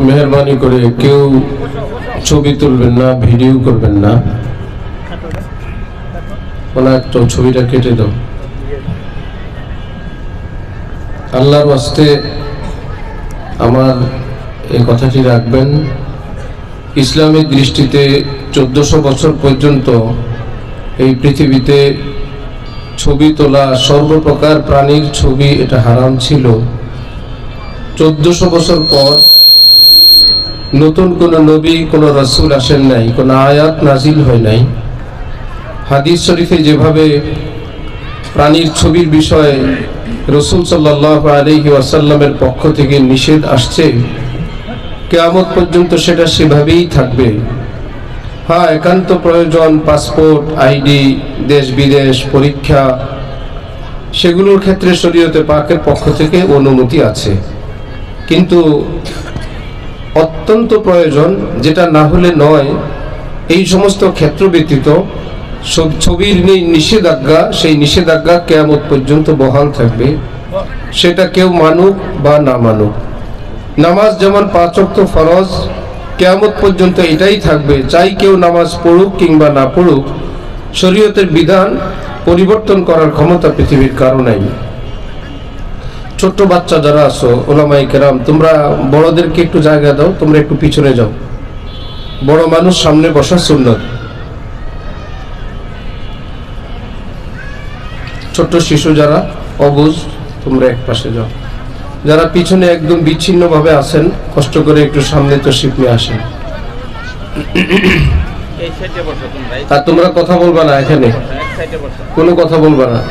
মেহরবানি করে কেউ ছবি তুলবেন না, ভিডিও করবেন না। ওনার তো ছবিটা কেটে দাও। আল্লাহর ওয়াস্তে আমার এই কথাটি রাখবেন, ইসলামের দৃষ্টিতে 1400 বছর পর্যন্ত এই পৃথিবীতে ছবি তোলা, সর্বপ্রকার প্রাণীর ছবি এটা হারাম ছিল। 1400 বছর পর নতুন কোন নবী, কোন রাসূল আসেন নাই, কোন আয়াত নাজিল হয় নাই। হাদিস শরীফে যেভাবে প্রাণীর ছবির বিষয়ে রাসূল সাল্লাল্লাহু আলাইহি ওয়াসাল্লামের পক্ষ থেকে নিষেধ আসছে, কিয়ামত পর্যন্ত সেটা সেভাবেই থাকবে। হ্যাঁ, একান্ত প্রয়োজন, পাসপোর্ট, আইডি, দেশ বিদেশ, পরীক্ষা, সেগুলোর ক্ষেত্রে শরীয়তে পাকের পক্ষ থেকে অনুমতি আছে। কিন্তু অত্যন্ত প্রয়োজন, যেটা না হলে নয়, এই সমস্ত ক্ষেত্র ব্যতীত ছবির নিষেধাজ্ঞা, সেই নিষেধাজ্ঞা কিয়ামত পর্যন্ত বহাল থাকবে, সেটা কেউ মানুক বা না মানুক। নামাজ যেমন 5 ওয়াক্ত ফরজ, কিয়ামত পর্যন্ত এটাই থাকবে। চাই কেউ নামাজ পড়ুক কিংবা না পড়ুক, শরীয়তের বিধান পরিবর্তন করার ক্ষমতা পৃথিবীর কারো নাই। ছোট্ট বাচ্চা যারা আছো, ওলামায়ে কেরাম, তোমরা বড়দেরকে একটু জায়গা দাও, তোমরা একটু পিছনে যাও। বড় মানুষ সামনে বসা সুন্নত। ছোট্ট শিশু যারা অবুঝ, তোমরা এক পাশে যাও। যারা পিছনে একদম বিচ্ছিন্ন ভাবে আছেন, কষ্ট করে একটু সামনে তশরিফ নিয়ে আসেন। আর তোমরা কথা বলবা না, এখানে কোনো কথা বলবা না।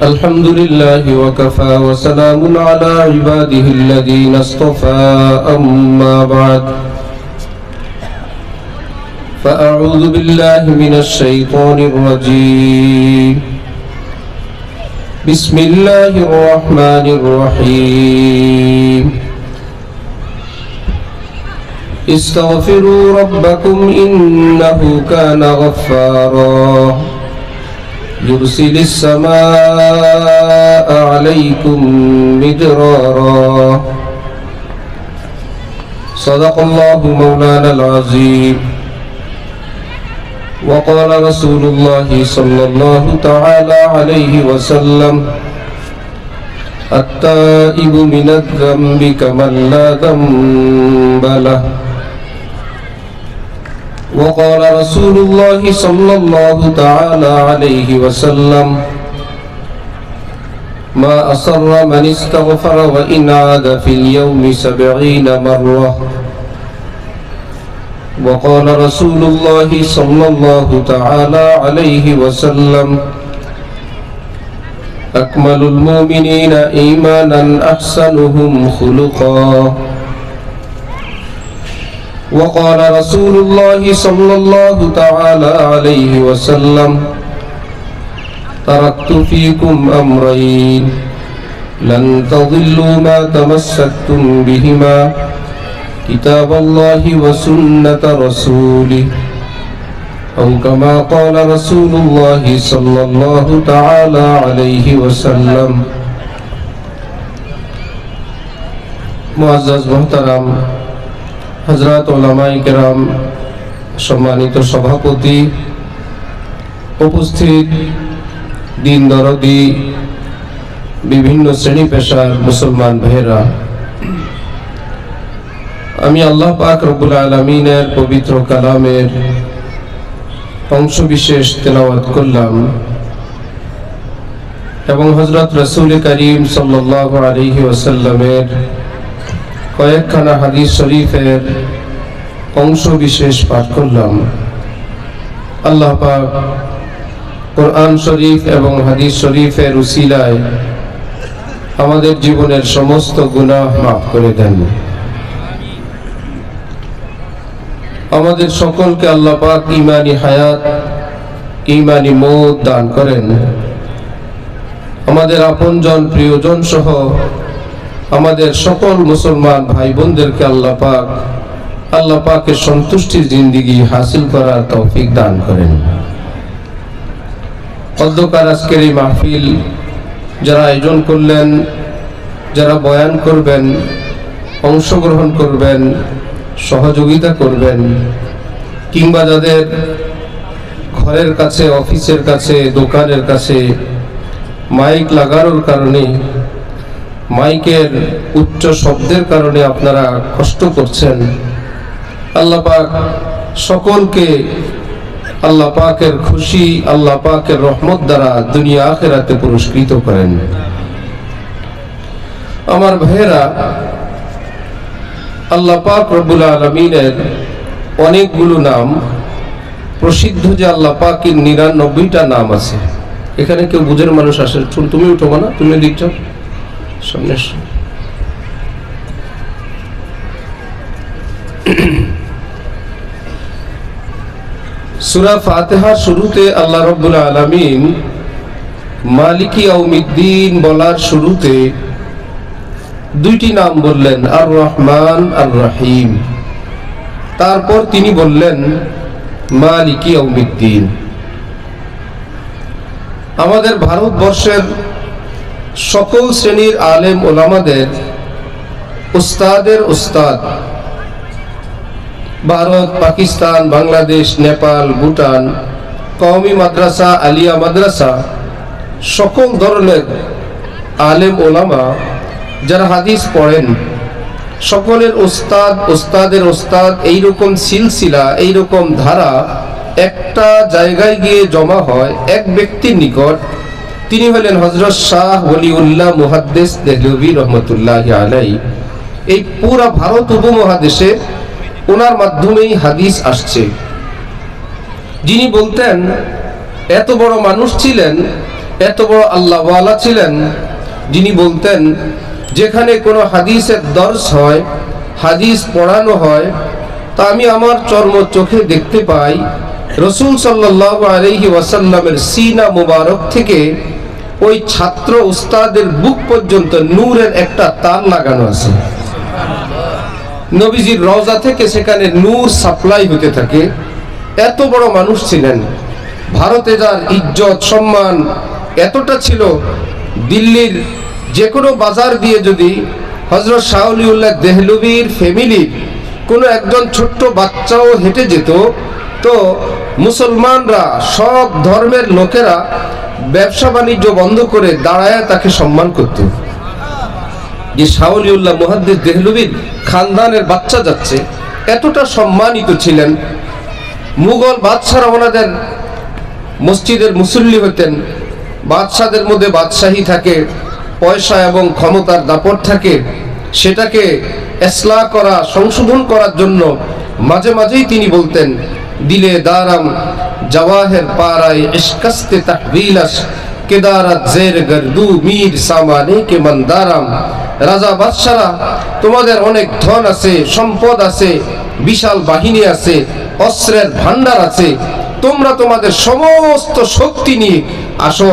আলহামদুলিল্লাহ ওয়াকাফা ওয়া সালামুন আলা ইবাদিহিল্লাযীনা ইসতাফা, আম্মা বা'দ। ফাআউযু বিল্লাহি মিনাশ শাইতানির রাজীম। বিসমিল্লাহির রহমানির রহিম। استغفروا ربكم إنه كان غفارا يرسل السماء عليكم مدرارا صدق الله مولانا العظيم. وقال رسول الله صلى الله تعالى عليه وسلم التائب من الذنب كمن لا ذنب له. وقال رسول الله صلى الله تعالى عليه وسلم ما أصر من استغفر وإن عاد في اليوم 70 مرة. وقال رسول الله صلى الله تعالى عليه وسلم أكمل المؤمنين إيمانا أحسنهم خلقا. وقال رسول الله صلى الله تعالى عليه وسلم تركت فيكم أمرين لن تضلوا ما تمسكتم بهما كتاب الله وسنة رسوله أو كما قال رسول الله صلى الله تعالى عليه وسلم. মুআজ্জাজ মুহতারাম হযরত উলামায়ে কেরাম, সম্মানিত সভাপতি, উপস্থিত দিন দরদি বিভিন্ন শ্রেণী পেশার মুসলমান ভাইরা, আমি আল্লাহ পাক রব্বুল আলামিনের পবিত্র কালামের অংশ বিশেষ তেলাওয়াত করলাম এবং হযরত রাসূল করিম সাল্লাল্লাহু আলাইহি ওয়াসাল্লামের কয়েকখানা হাদিস শরীফের অংশ বিশেষ পাঠ করলাম। আল্লাহ পাক কোরআন শরীফ এবং হাদিস শরীফের উসিলায় আমাদের জীবনের সমস্ত গুনাহ মাফ করে দেন। আমাদের সকলকে আল্লাহ পাক ঈমানি হায়াত, ঈমানি মওত দান করেন। আমাদের আপনজন প্রিয়জন সহ আমাদের সকল মুসলমান ভাই বোনদেরকে আল্লাহ পাকের সন্তুষ্টির জিন্দেগি হাসিল করার তৌফিক দান করেন। অধ্যকার আজকের এই মাহফিল যারা আয়োজন করলেন, যারা বয়ান করবেন, অংশগ্রহণ করবেন, সহযোগিতা করবেন, কিংবা যাদের ঘরের কাছে, অফিসের কাছে, দোকানের কাছে মাইক লাগানোর কারণে, মাইকের উচ্চ শব্দের কারণে আপনারা কষ্ট করছেন, আল্লাহ পাক সকলকে আল্লাহ পাকের খুশি, আল্লাহ পাকের রহমত দ্বারা দুনিয়া আখিরাতে পুরস্কৃত করেন। আমার ভাইয়েরা, আল্লাহ পাক রব্বুল আলামিনের অনেকগুলো নাম প্রসিদ্ধ, যে আল্লাহ পাকের 99টা নাম আছে। এখানে কেউ বুঝের মানুষ আসে, তুমি উঠো না, তুমি দেখছো সামনে। সূরা ফাতিহার শুরুতে আল্লাহ রাব্বুল আলামিন মালিকি ইয়াউমিদ্দিন বলার শুরুতে দুইটি নাম বললেন, আর রহমান আর রহিম। তারপর তিনি বললেন মালিকি ইয়াউমিদ্দিন। আমাদের ভারতবর্ষের সকল শ্রেণীর আলেম ওলামাদের উস্তাদের উস্তাদ, ভারত, পাকিস্তান, বাংলাদেশ, নেপাল, ভুটান, কওমি মাদ্রাসা, আলিয়া মাদ্রাসা, সকল ধরনের আলেম ওলামা যারা হাদিস পড়েন, সকলের ওস্তাদ, ওস্তাদের ওস্তাদ, এইরকম সিলসিলা, এইরকম ধারা একটা জায়গায় গিয়ে জমা হয় এক ব্যক্তির নিকট। তিনি হলেন হযরত শাহ ওলিউল্লাহ মুহাদ্দিস দেহলভী রহমতুল্লাহি আলাইহি। এই পুরা ভারত উপমহাদেশে ওনার মাধ্যমেই হাদিস আসছে। যিনি বলতেন, এত বড় মানুষ ছিলেন, এত বড় আল্লাহওয়ালা ছিলেন, যিনি বলতেন যেখানে কোনো হাদিসের দর্স হয়, হাদিস পড়ানো হয়, তা আমি আমার চর্ম চোখে দেখতে পাই রাসূল সাল্লাল্লাহু আলাইহি ওয়াসাল্লামের সিনা মুবারক থেকে ওই ছাত্র উস্তাদের বুক পর্যন্ত নূরের একটা তার লাগানো আছে। নবীজির রওজা থেকে সেখানে নূর সাপ্লাই হতে থাকে। এত বড় মানুষ ছিলেন। ভারতে যার ইজ্জত সম্মান এতটা ছিল, দিল্লির যে কোনো বাজার দিয়ে যদি হযরত শাহ ওলিউল্লাহ দেহলভীর ফ্যামিলির কোনো একজন ছোট্ট বাচ্চাও হেঁটে যেত, তো মুসলমানরা, সব ধর্মের লোকেরা ব্যবসা বাণিজ্য বন্ধ করে দাঁড়ায় তাকে সম্মান করত, যে শাহ ওলিউল্লাহ মুহাদ্দিস দেহলভীর খানদানের বাচ্চা যাচ্ছে। এতটা সম্মানিত ছিলেন। মুঘল বাদশারা ওনাদের মসজিদের মুসল্লি হতেন। বাদশাদের মধ্যে বাদশাহী থাকে, পয়সা এবং ক্ষমতার দাপট থাকে, সেটাকে ইসলাহ করা, সংশোধন করার জন্য মাঝে মাঝেই তিনি বলতেন, দিলে দারাম জওয়াহির পারাই ইশকাস্তে তাহবিলাস কেদারাত জের গর্দু মীর সামানে কে মন্দারাম। রাজা বাদশারা, তোমাদের অনেক ধন আছে, সম্পদ আছে, বিশাল বাহিনী আছে, অস্ত্রের ভান্ডার আছে, তোমরা তোমাদের সমস্ত শক্তি নিয়ে আসো।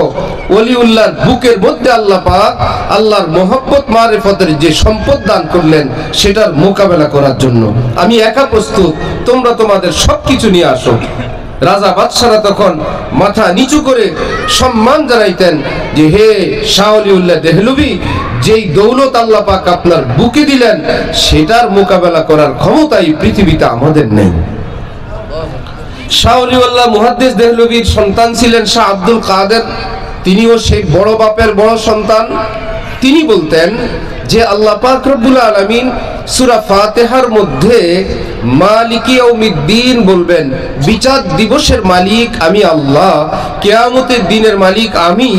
ওলিউল্লাহর বুকের মধ্যে আল্লাহ পাক আল্লাহর মহব্বত মারিফতের যে সম্পদ দান করলেন, সেটার মোকাবেলা করার জন্য আমি একা প্রস্তুত, তোমরা তোমাদের সবকিছু নিয়ে আসো। রাজা বাদশারা তখন মাথা নিচু করে সম্মান জানাইতেন যে, হে শাহ ওলিউল্লাহ দেহলভী, যেই দৌলত আল্লাহ পাক আপনার বুকে দিলেন, সেটার মোকাবেলা করার ক্ষমতাই পৃথিবীতে আমাদের নেই। শাহ ওলিউল্লাহ মুহাদ্দিস দেহলভীর সন্তান ছিলেন শাহ আব্দুল কাদের। তিনিও সেই বড় বাপের বড় সন্তান। তিনি বলতেন যে আল্লাহ পাক রব্বুল আলামিন সূরা ফাতিহার মধ্যে মালিকি ইয়াউমিদ্দিন বলবেন, বিচার দিবসের মালিক আমি আল্লাহ, কিয়ামতের দিনের মালিক আমি,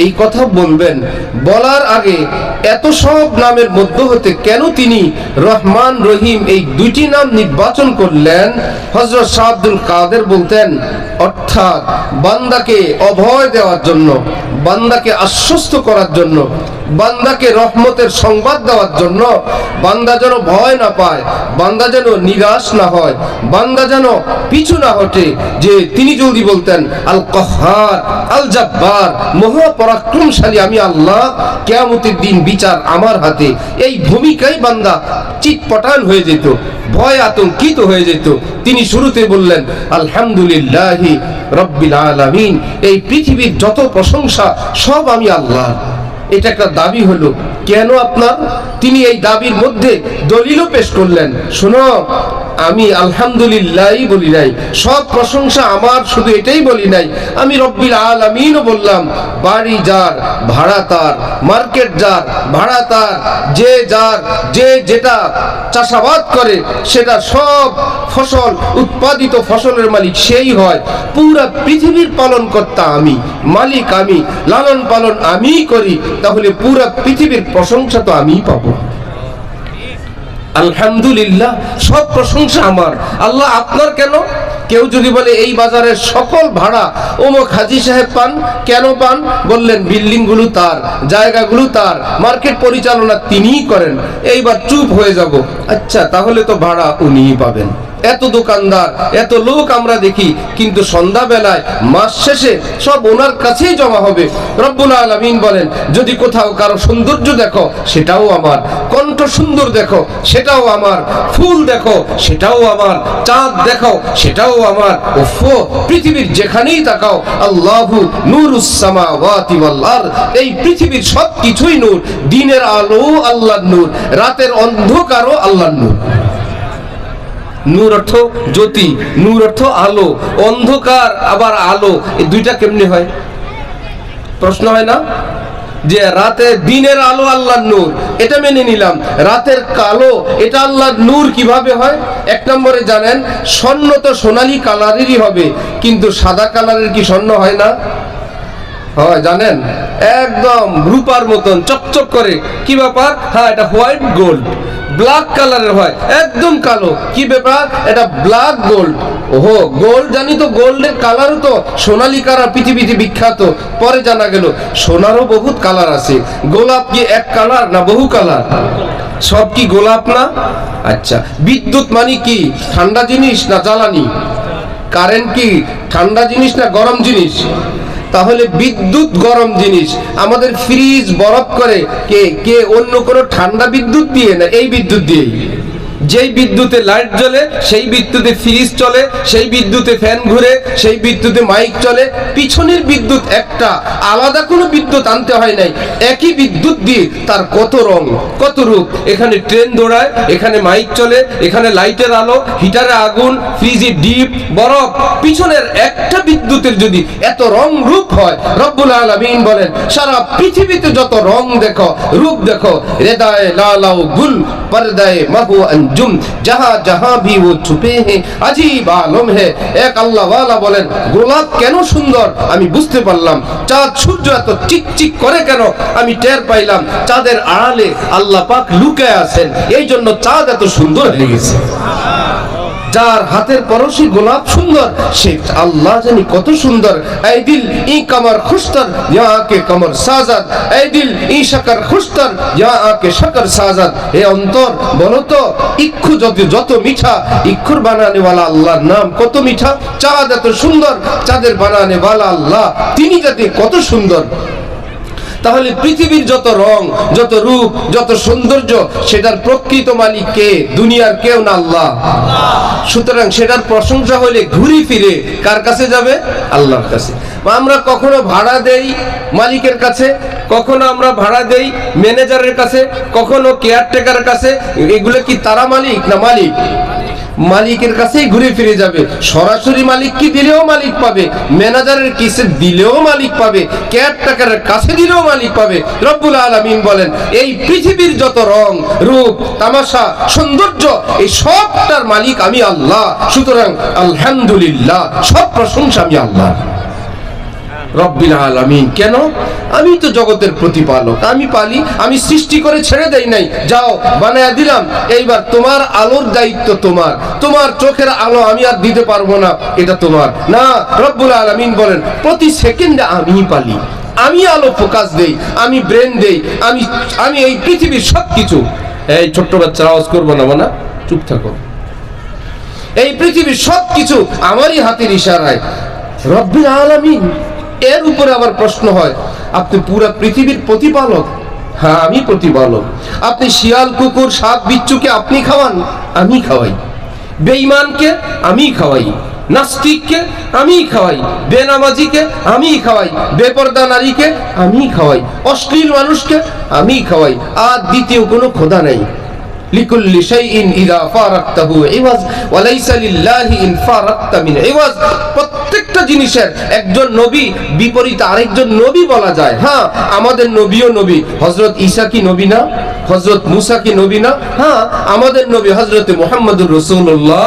এই কথা বলবেন। বলার আগে এত সব নামের মধ্য হতে কেন তিনি রহমান রহিম এই দুইটি নাম নির্বাচন করলেন? হযরত শাহ আব্দুল কাদের বলতেন, অর্থাৎ বান্দাকে অভয় দেওয়ার জন্য, বান্দাকে আশ্বস্ত করার জন্য, বান্দাকে রহমতের সংবাদ দেওয়ার জন্য। বান্দা যেন ভয় না পায়, বান্দা যেন নিরাশ না হয়, বান্দা যেন পিছু না হটে, যে তিনি যদি বলতেন আল কহ্হার আল জাব্বার, মহাপরাক্রমশালী আমি আল্লাহ, কিয়ামতের দিন বিচার আমার হাতে, এই ভূমিকায় বান্দা চিৎপটান হয়ে যেত, ভয় আতঙ্কিত হয়ে যেত। তিনি শুরুতে বললেন আলহামদুলিল্লাহি রাব্বিল আলামিন, এই পৃথিবীর যত প্রশংসা সব আমি আল্লাহ। এটা একটা দাবি হলো। কেন আপনার? তিনি এই দাবির মধ্যে দলিলও পেশ করলেন। শোনো, আমি আলহামদুলিল্লাহই বলি নাই, সব প্রশংসা আমার, শুধু এটাই বলি নাই, আমি রব্বিল আলামিনও বললাম। বাড়ি যার ভাড়া তার, মার্কেট যার ভাড়া তার, যে যার যে যেটা চাষাবাদ করে সেটা সব ফসল, উৎপাদিত ফসলের মালিক সেই হয়। পুরা পৃথিবীর পালনকর্তা আমি, মালিক আমি, লালন পালন আমিই করি, তাহলে পুরা পৃথিবীর প্রশংসা তো আমিই পাবো। আলহামদুলিল্লাহ, সব প্রশংসা আমার। আল্লাহ আপনার কেন? কেউ যদি বলে এই বাজারের সকল ভাড়া অমুক হাজী সাহেব পান, কেন পান? বললেন বিল্ডিং গুলো তার, জায়গাগুলো তার, মার্কেট পরিচালনা তিনিই করেন। এইবার চুপ হয়ে যাব। আচ্ছা, তাহলে তো ভাড়া উনিই পাবেন। এত দোকানদার, এত লোক আমরা দেখি, কিন্তু সন্ধ্যা বেলায় মাস শেষে সব ওনার কাছেই জমা হবে। রব্বুল আলামিন বলেন, যদি কোথাও কারো সৌন্দর্য দেখো সেটাও আমার, কণ্ঠ সুন্দর দেখো সেটাও আমার, ফুল দেখো সেটাও আমার, চাঁদ দেখো সেটাও আমার। ওফো, পৃথিবীর যেখানেই তাকাও, আল্লাহু নূরুস সামাওয়াতি ওয়াল আরদ, এই পৃথিবীর সব কিছুই নূর। দিনের আলো আল্লাহর নূর, রাতের অন্ধকারও আল্লাহর নূর। নূর অর্থ জ্যোতি, নূর অর্থ আলো। অন্ধকার আবার আলো, এই দুইটা কেমনে হয়? প্রশ্ন হয় না? যে রাতে দিনের আলো আল্লাহর নূর, এটা মেনে নিলাম। রাতের কালো, এটা আল্লাহর নূর কিভাবে হয়? এক নম্বরে জানেন, স্বর্ণ তো সোনালী কালারেরই হবে, কিন্তু সাদা কালারের কি স্বর্ণ হয় না? হয়, জানেন? একদম রূপার মতন চকচক করে। কি ব্যাপার? হ্যাঁ, এটা হোয়াইট গোল্ড। ব্ল্যাক কালারের হয়, একদম কালো। কি ব্যাপার? এটা ব্ল্যাক গোল্ড। ওহো, গোল্ড জানি তো, গোল্ডের কালারও তো সোনালী কালার পৃথিবীতে বিখ্যাত। পরে জানা গেল সোনারও বহুত কালার আছে। গোলাপ কি এক কালার না বহু কালার? সব কি গোলাপ না? আচ্ছা, বিদ্যুৎ মানে কি ঠান্ডা জিনিস না জ্বালানি? কারেন্ট কি ঠান্ডা জিনিস না গরম জিনিস? তাহলে বিদ্যুৎ গরম জিনিস। আমাদের ফ্রিজ বরফ করে কে? কে অন্য কোনো ঠান্ডা বিদ্যুৎ দিয়ে না, এই বিদ্যুৎ দিয়েই। যেই বিদ্যুতে লাইট জ্বলে সেই বিদ্যুতে ফ্রিজ চলে, সেই বিদ্যুতে ফ্যান ঘুরে, সেই বিদ্যুতে মাইক চলে। পিছনের বিদ্যুৎ একটা, আলাদা কোনো বিদ্যুৎ আনতে হয় নাই। একই বিদ্যুৎ দিয়ে তার কত রং, কত রূপ। এখানে ট্রেন দৌড়ায়, এখানে মাইক চলে, এখানে লাইটের আলো, হিটারে আগুন, ফ্রিজে ডিপ, বরফ। পিছনের একটা বিদ্যুতের যদি এত রং রূপ হয়, রব্বুল আলামিন বলেন সারা পৃথিবীতে যত রং দেখো, রূপ দেখো, রেদায়ে লালাও গুল, পর্দায়ে মাহু अंजुम, जहां जहां भी वो छुपे हैं, अजीब आलम है। एक আল্লাহ ওয়ালা বলেন, গোলাপ কেন সুন্দর আমি বুঝতে পারলাম। চাঁদ সূর্য এত চিকচিক করে কেন আমি টের পাইলাম। চাঁদের আড়ালে আল্লাহ পাক লুকে আছেন, এই জন্য চাঁদ এত সুন্দর হয়ে গেছে। যার হাতের পরশি গোলাপ সুন্দর, সে আল্লাহ জানি কত সুন্দর। এই দিল ই কমর খুশতর, ইয়া আকে কমর সাজাদ। এই দিল ই শকর খুশতর, ইয়া আকে শকর সাজাদ। হে অন্তর, বলো তো ইক্ষু যত মিঠা, ইক্ষুর বানানে ওয়ালা আল্লাহর নাম কত মিঠা। চাঁদ এত সুন্দর, চাঁদের বানানে ওয়ালা আল্লাহ তিনি যাতে কত সুন্দর। তাহলে পৃথিবীর যত রং, যত রূপ, যত সৌন্দর্য, সেটার প্রকৃত মালিক কে? দুনিয়ার কেউ না, আল্লাহ। সুতরাং সেটার প্রশংসা হলে ঘুরে ফিরে কার কাছে যাবে? আল্লাহর কাছে। আমরা কখনো ভাড়া দেই মালিকের কাছে, কখনো আমরা ভাড়া দেই ম্যানেজারের কাছে, কখনো কেয়ারটেকারের কাছে। এগুলো কি তারা মালিক না মালিক? মালিকের কাছেই ঘুরে ফিরে যাবে। সরাসরি মালিক কি দিলেও মালিক পাবে, ম্যানেজারের কিসে দিলেও মালিক পাবে, কেয়ারটেকারের কাছে দিলেও মালিক পাবে। রব্বুল আলামিন বলেন এই পৃথিবীর যত রং, রূপ, তামাশা, সৌন্দর্য, এই সবটার মালিক আমি আল্লাহ। সুতরাং আলহামদুলিল্লাহ, সব প্রশংসা আমি আল্লাহ রব্বিল আলামিন। কেন? আমি তো জগতের প্রতিপালক, আমি পালি, আমি সৃষ্টি করে ছেড়ে দেই নাই। যাও বানায়া দিলাম, এইবার তোমার আলোর দায়িত্ব তোমার, তোমার চোখের আলো আমি আর দিতে পারবো না, এটা তোমার না। রব্বুল আলামিন বলেন প্রতি সেকেন্ডে আমি পালি, আমি আলো ফোকাস দেই, আমি ব্রেন দেই, আমি এই পৃথিবীর সবকিছু। এই ছোট্ট বাচ্চারা আওয়াজ করবো না, মানা চুপ থাকো। এই পৃথিবীর সবকিছু আমারই হাতের ইশারায়, রব্বিল আলামিন। এর উপরে আবার প্রশ্ন হয়, আপনি পুরা পৃথিবীর প্রতিপালক? হ্যাঁ, আমি প্রতিপালক। আপনি শিয়াল, কুকুর, সাপ, বিচ্ছুকে আপনি খাওয়ান? আমি খাওয়াই। বেঈমানকে আমি খাওয়াই, নাস্তিককে আমি খাওয়াই, বেনামাজিকে আমি খাওয়াই, বেপরদা নারীকে আমি খাওয়াই, অশ্লীল মানুষকে আমি খাওয়াই। আর দ্বিতীয় কোনো খোদা নাই। লিকুল্লি শাইইন ইযা ফারাকতাহু ইওয়াজ ওয়া লাইসা লিল্লাহি ইন ফারাকতা মিন ইওয়াজ। প্রত্যেকটা জিনিসের একজন নবী বিপরীত আরেকজন নবী বলা যায়। হ্যাঁ, আমাদের নবীও নবী। হযরত ঈসা কি নবী না? হযরত মুসা কি নবী না? হ্যাঁ, আমাদের নবী হযরত মুহাম্মদুর রাসূলুল্লাহ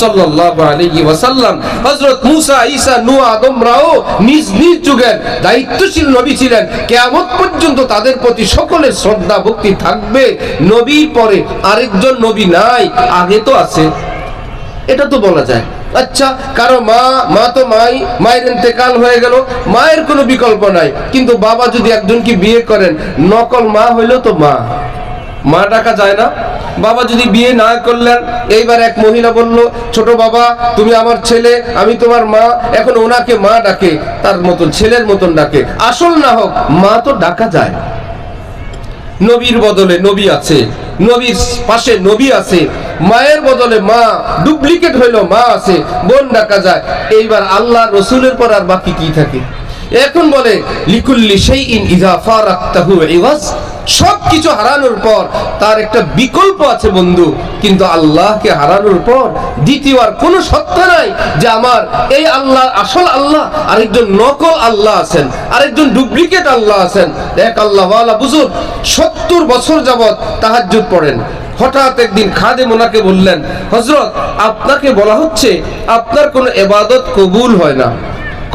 সাল্লাল্লাহু আলাইহি ওয়াসাল্লাম। হযরত মুসা, ঈসা, নূহ, আদমরাও নিজ নিজ যুগের দায়িত্বশীল নবী ছিলেন। কিয়ামত পর্যন্ত তাদের প্রতি সকলের শ্রদ্ধা ভক্তি থাকবে। নবীর পরে আরেকজন নবী নাই, আগে তো আছে, এটা তো বলা যায়। আচ্ছা, কারো মা তো মায়ের ইন্তেকাল হয়ে গেল, মায়ের কোনো বিকল্প নাই। কিন্তু বাবা যদি একজনকে বিয়ে করেন, নকল মা হইলো তো মা ডাকা যায় না? বাবা যদি বিয়ে না করলেন, এইবার এক মহিলা বলল, ছোট বাবা তুমি আমার ছেলে, আমি তোমার মা। এখন ওনাকে মা ডাকে, তার মতন ছেলের মতন ডাকে। আসল না হোক, মা তো ডাকা যায়। নবীর বদলে নবী আছে, নবীর পাশে নবী আছে, মায়ের বদলে মা ডুপ্লিকেট হইল মা আছে, বোন ডাকা যায়। এইবার আল্লাহ রসুলের পর আর বাকি কি থাকে? এখন বলে লিকুল্লি শাইইন ইযা ফারাকতাহু ইওয়াজ। সবকিছু হারানোর পর তার একটা বিকল্প আছে বন্ধু। কিন্তু আল্লাহকে হারানোর পর দ্বিতীয় আর কোনো সত্তা নাই যে আমার এই আল্লাহ আসল আল্লাহ, আরেকজন নকল আল্লাহ আছেন, আরেকজন ডুপ্লিকেট আল্লাহ আছেন। এক আল্লাহওয়ালা বুজুর্গ 70 বছর যাবত তাহাজ্জুদ পড়েন। হঠাৎ একদিন খাদেম ওনাকে বললেন, হযরত আপনাকে বলা হচ্ছে আপনার কোনো ইবাদত কবুল হয় না।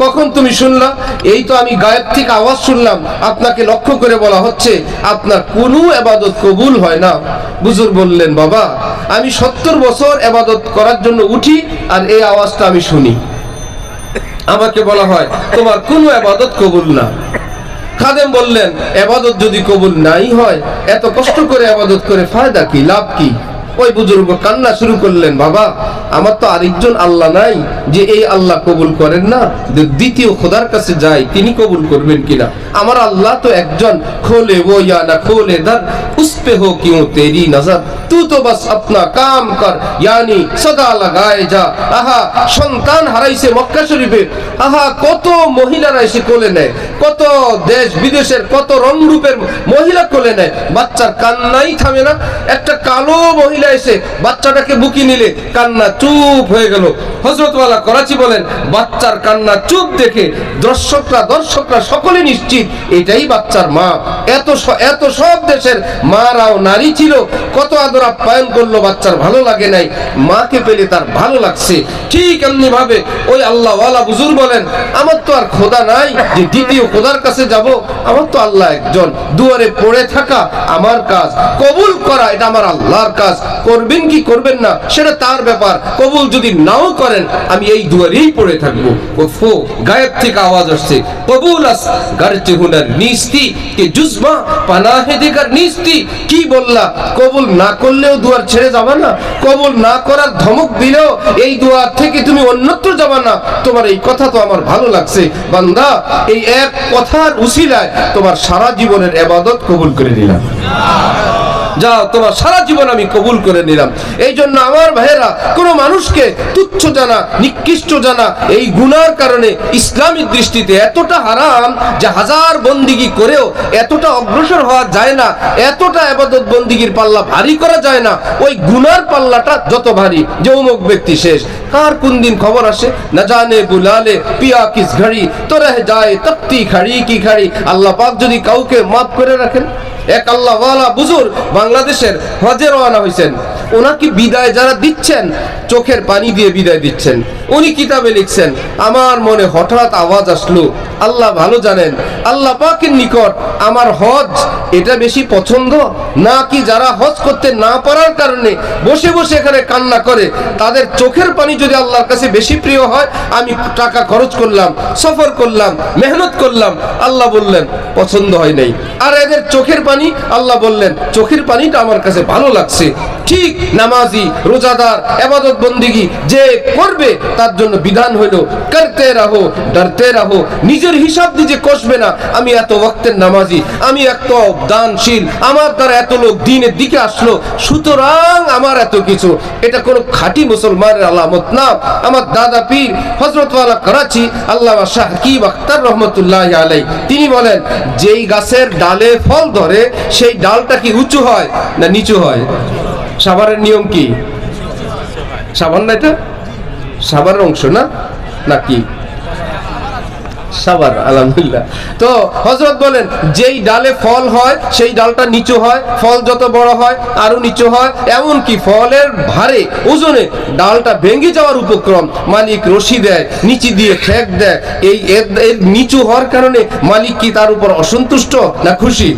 কখন তুমি শুনলা? এই তো আমি গায়েব থেকে আওয়াজ শুনলাম, আপনাকে লক্ষ্য করে বলা হচ্ছে আপনার কোনো ইবাদত কবুল হয় না। বুজুর্গ বললেন, বাবা আমি 70 বছর ইবাদত করার জন্য উঠি আর এই আওয়াজটা আমি শুনি, আমাকে বলা হয় তোমার কোনো ইবাদত কবুল না। খাদেম বললেন, ইবাদত যদি কবুল নাই হয়, এত কষ্ট করে ইবাদত করে ফায়দা কি, লাভ কি? ওই বুজুর্গ কান্না শুরু করলেন, বাবা আমার তো আরেকজন আল্লাহ নাই যে এই আল্লাহ কবুল করেন না, দ্বিতীয় খোদার কাছে যাই তিনি কবুল করবেন কিনা। আমার আল্লাহ তো একজন, খোলে वो या ना खोले दर उस पे हो क्यों तेरी नजर तू तो बस अपना काम कर यानी सदा लगाए जा। আহা, সন্তান হারাইছে মক্কা শরীফে, আহা কত মহিলারা এসে কোলে নেয়, কত দেশ বিদেশের কত রং রূপের মহিলা কোলে নেয়, বাচ্চার কান্নাই থামে না। একটা কালো মহিলা এসে বাচ্চাটাকে বুকি নিলে কান্না চুপ হয়ে গেল। হযরতওয়ালা করাচি বলেন, বাচ্চার কান্না চুপ দেখে দর্শকরা সকলে নিশ্চিত এটাই বাচ্চার মা। এত সব দেশের মারাও নারী ছিল, কত আদর আপ্যায়ন করলো, বাচ্চার ভালো লাগে নাই, মাকে পেলে তার ভালো লাগছে। ঠিক এমনি ভাবে ওই আল্লাহওয়ালা বুজুর্গ বলেন, আমার তো আর খোদা নাই যে দ্বিতীয় খোদার কাছে যাব, আমার তো আল্লাহ একজন। দুয়ারে পড়ে থাকা আমার কাজ, কবুল করা এটা আমার আল্লাহর কাজ। করবেন কি করবেন না সেটা তার ব্যাপার। কবুল যদি নাও করেন, আমি এই দুয়ারেই পড়ে থাকবো। ওফো, গায়েব থেকে আওয়াজ আসছে, কবুল আস গারচে হুনার নিস্তি কে জুজবা পানাহে দেখার নিস্তি। কি বললা? কবুল না করলেও দুয়ার ছেড়ে যাবে না, কবুল না করার ধমক দিলেও এই দুয়ার থেকে তুমি অন্যত্র যাবে না। তোমার এই কথা তো আমার ভালো লাগছে বান্দা, এই এক কথার উসিলায় তোমার সারা জীবনের ইবাদত কবুল করে নিলাম। যাও, তোমার সারা জীবন আমি কবুল করে নিলাম। এই জন্য আমার ভাইয়েরা, কোনো মানুষকে তুচ্ছ জানা, নিকৃষ্ট জানা এই গুনার কারণে ইসলামিক দৃষ্টিতে এতটা হারাম যে হাজার বন্দিগি করেও এতটা অগ্রসর হওয়া যায় না, এতটা ইবাদত বন্দিগির পাল্লা ভারী করা যায় না। ওই গুনার পাল্লাটা যত ভারী যে অমুক ব্যক্তি শেষ, কার কোন দিন খবর আসে না জানে, বুলালে পিয়া কিস ঘড়ি তো রহ যায় তক্তি খাড়ি কি খাড়ি। আল্লাহ পাক যদি কাউকে মাফ করে রাখেন। এক আল্লাহওয়ালা বুজুর্গ বাংলাদেশের হজে রওনা হয়েছেন। ওনাকে বিদায় যারা দিচ্ছেন চোখের পানি দিয়ে বিদায় দিচ্ছেন। উনি কিতাবে লিখছেন, আমার মনে হঠাৎ আওয়াজ আসলো, আল্লাহ ভালো জানেন, আল্লাহ পাকের নিকট আমার হজ এটা বেশি পছন্দ নাকি যারা হজ করতে না পারার কারণে বসে বসে এখানে কান্না করে তাদের চোখের পানি যদি আল্লাহর কাছে বেশি প্রিয় হয়? আমি টাকা খরচ করলাম, সফর করলাম, মেহনত করলাম, আল্লাহ বললেন পছন্দ হয় নাই। আর এদের চোখের পানি, আল্লাহ বললেন চোখের পানিটা আমার কাছে ভালো লাগছে। ঠিক নামাজি, রোজাদার, ইবাদত বন্দেগী যে করবে তার জন্য বিধান হইল করতে রাহো, ডরতে রাহো। নিজের হিসাব নিজে কষবে না, আমি এত ওয়াক্তের নামাজি, আমি এত দানশীল, আমার দ্বারা এত লোক দিনের দিকে আসলো, সুতরাং আমার এত কিছু। এটা কোনো খাঁটি মুসলমানের আলামত না। আমার দাদা পীর হযরত ওয়ালা করাচি আল্লামা শাহ হাকিম আখতার রহমতুল্লাহি আলাইহি তিনি বলেন, যেই গাছের ডালে ফল ধরে সেই ডালটা কি উঁচু হয় না নিচু হয়? সাভারের নিয়ম কি? সাভার না, এটা সাভারের অংশ না নাকি? সাভার, আলহামদুলিল্লাহ। তো হযরত বলেন যেই ডালে ফল হয় সেই ডালটা নিচু হয়, ফল যত বড় হয় আরো নিচু হয়। এমন কি ফলের ভারে ওজনে ডালটা ভেঙে যাওয়ার উপক্রম, মালিক রশি দেয়, নিচে দিয়ে ঠেক দেয়। এই এর নিচু হওয়ার কারণে মালিক কি তার উপর অসন্তুষ্ট না খুশি?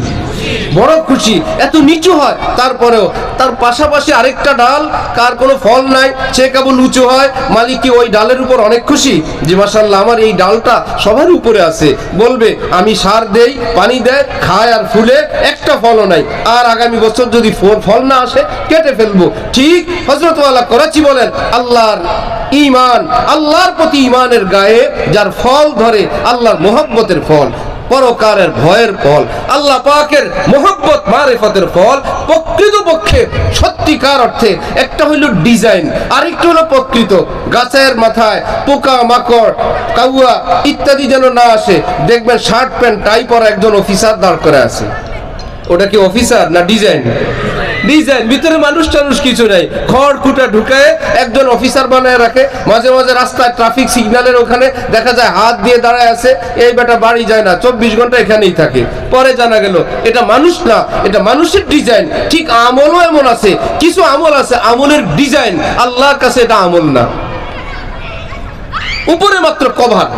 বড় খুশি। এত নিচু হয়, তারপরেও তার পাশাপাশি আরেকটা ডাল কার কোনো ফল নাই, সে কেবল উঁচু হয়, মালিক কি ওই ডালের উপর অনেক খুশি যে মাশাআল্লাহ আমার এই ডালটা সবার উপরে আছে? বলবে আমি সার দেই, পানি দেয়, খায় আর ফুলে একটা ফলও নাই, আর আগামী বছর যদি ফল না আসে কেটে ফেলবো। ঠিক হযরত ওয়ালা করাচি বলেন, আল্লাহর ঈমান, আল্লাহর প্রতি ঈমানের গায়ে যার ফল ধরে আল্লাহর মুহাব্বতের ফল, পরকারের ভয়ের ফল, আল্লাহ পাকের মুহাব্বত মারিফতের ফল, প্রকৃতপক্ষে সত্যিকার অর্থে একটা হইল ডিজাইন, আরেকটা হলো প্রকৃত। গাছের মাথায় পোকা মাকড় কাউয়া ইত্যাদি যেন না আসে। দেখবেন শার্ট প্যান্ট টাই পরা একজন অফিসার দাঁড় করে আছে, ওটা কি অফিসার না ডিজাইন? ডিজাইন। ভিতরে মানুষ টানুষ কিছু নাই, খড় খুঁটা ঢুকায় একজন অফিসার বানায় রাখে। মাঝে মাঝে রাস্তায় ট্রাফিক সিগন্যালের ওখানে দেখা যায় হাত দিয়ে দাঁড়ায় আছে, এই বেটা বাড়ি যায় না, 24 ঘন্টা এখানেই থাকে। পরে জানা গেল এটা মানুষ না, এটা মানুষের ডিজাইন। ঠিক আমলও এমন আছে, কিছু আমল আছে আমলের ডিজাইন, আল্লাহর কাছে এটা আমল না, উপরে মাত্র কভার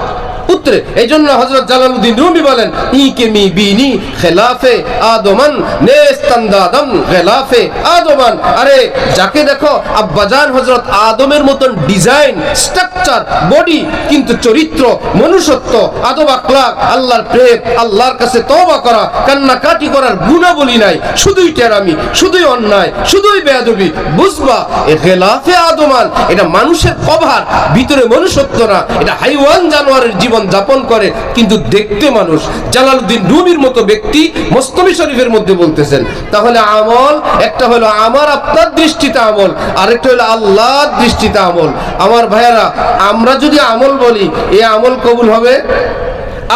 উত্তরে। এই জন্য হযরত জালালউদ্দিন রুমি বলেন, ইকে মি বিনি খেলাফে আদমান নেস্তান্দাদম খেলাফে আদমান। আরে যাকে দেখো আব্বাজান হযরত আদমের মতন ডিজাইন, স্ট্রাকচার, বডি, কিন্তু চরিত্র, মনুষ্যত্ব, আদব আখলাক, আল্লাহর প্রেম, আল্লাহর কাছে তওবা করা, কান্নাকাটি করার গুণাবলী নাই, শুধুই টেরামি, শুধুই অন্যায়, শুধুই বেয়াদবি। বুঝবা এ খেলাফে আদমান, এটা মানুষের কভার, ভিতরে মনুষ্যত্ব না, এটা হাইওয়ান জানোয়ারের জীবন যাপন করে কিন্তু দেখতে মানুষ। জালালউদ্দিন রুমির মতো ব্যক্তি মুসনাদ শরীফের মধ্যে বলতেছেন। তাহলে আমল একটা হলো আমার আপনার দৃষ্টিতে আমল, আরেকটা হলো আল্লাহর দৃষ্টিতে আমল। আমার ভাইয়েরা, আমরা যদি আমল বলি এই আমল কবুল হবে?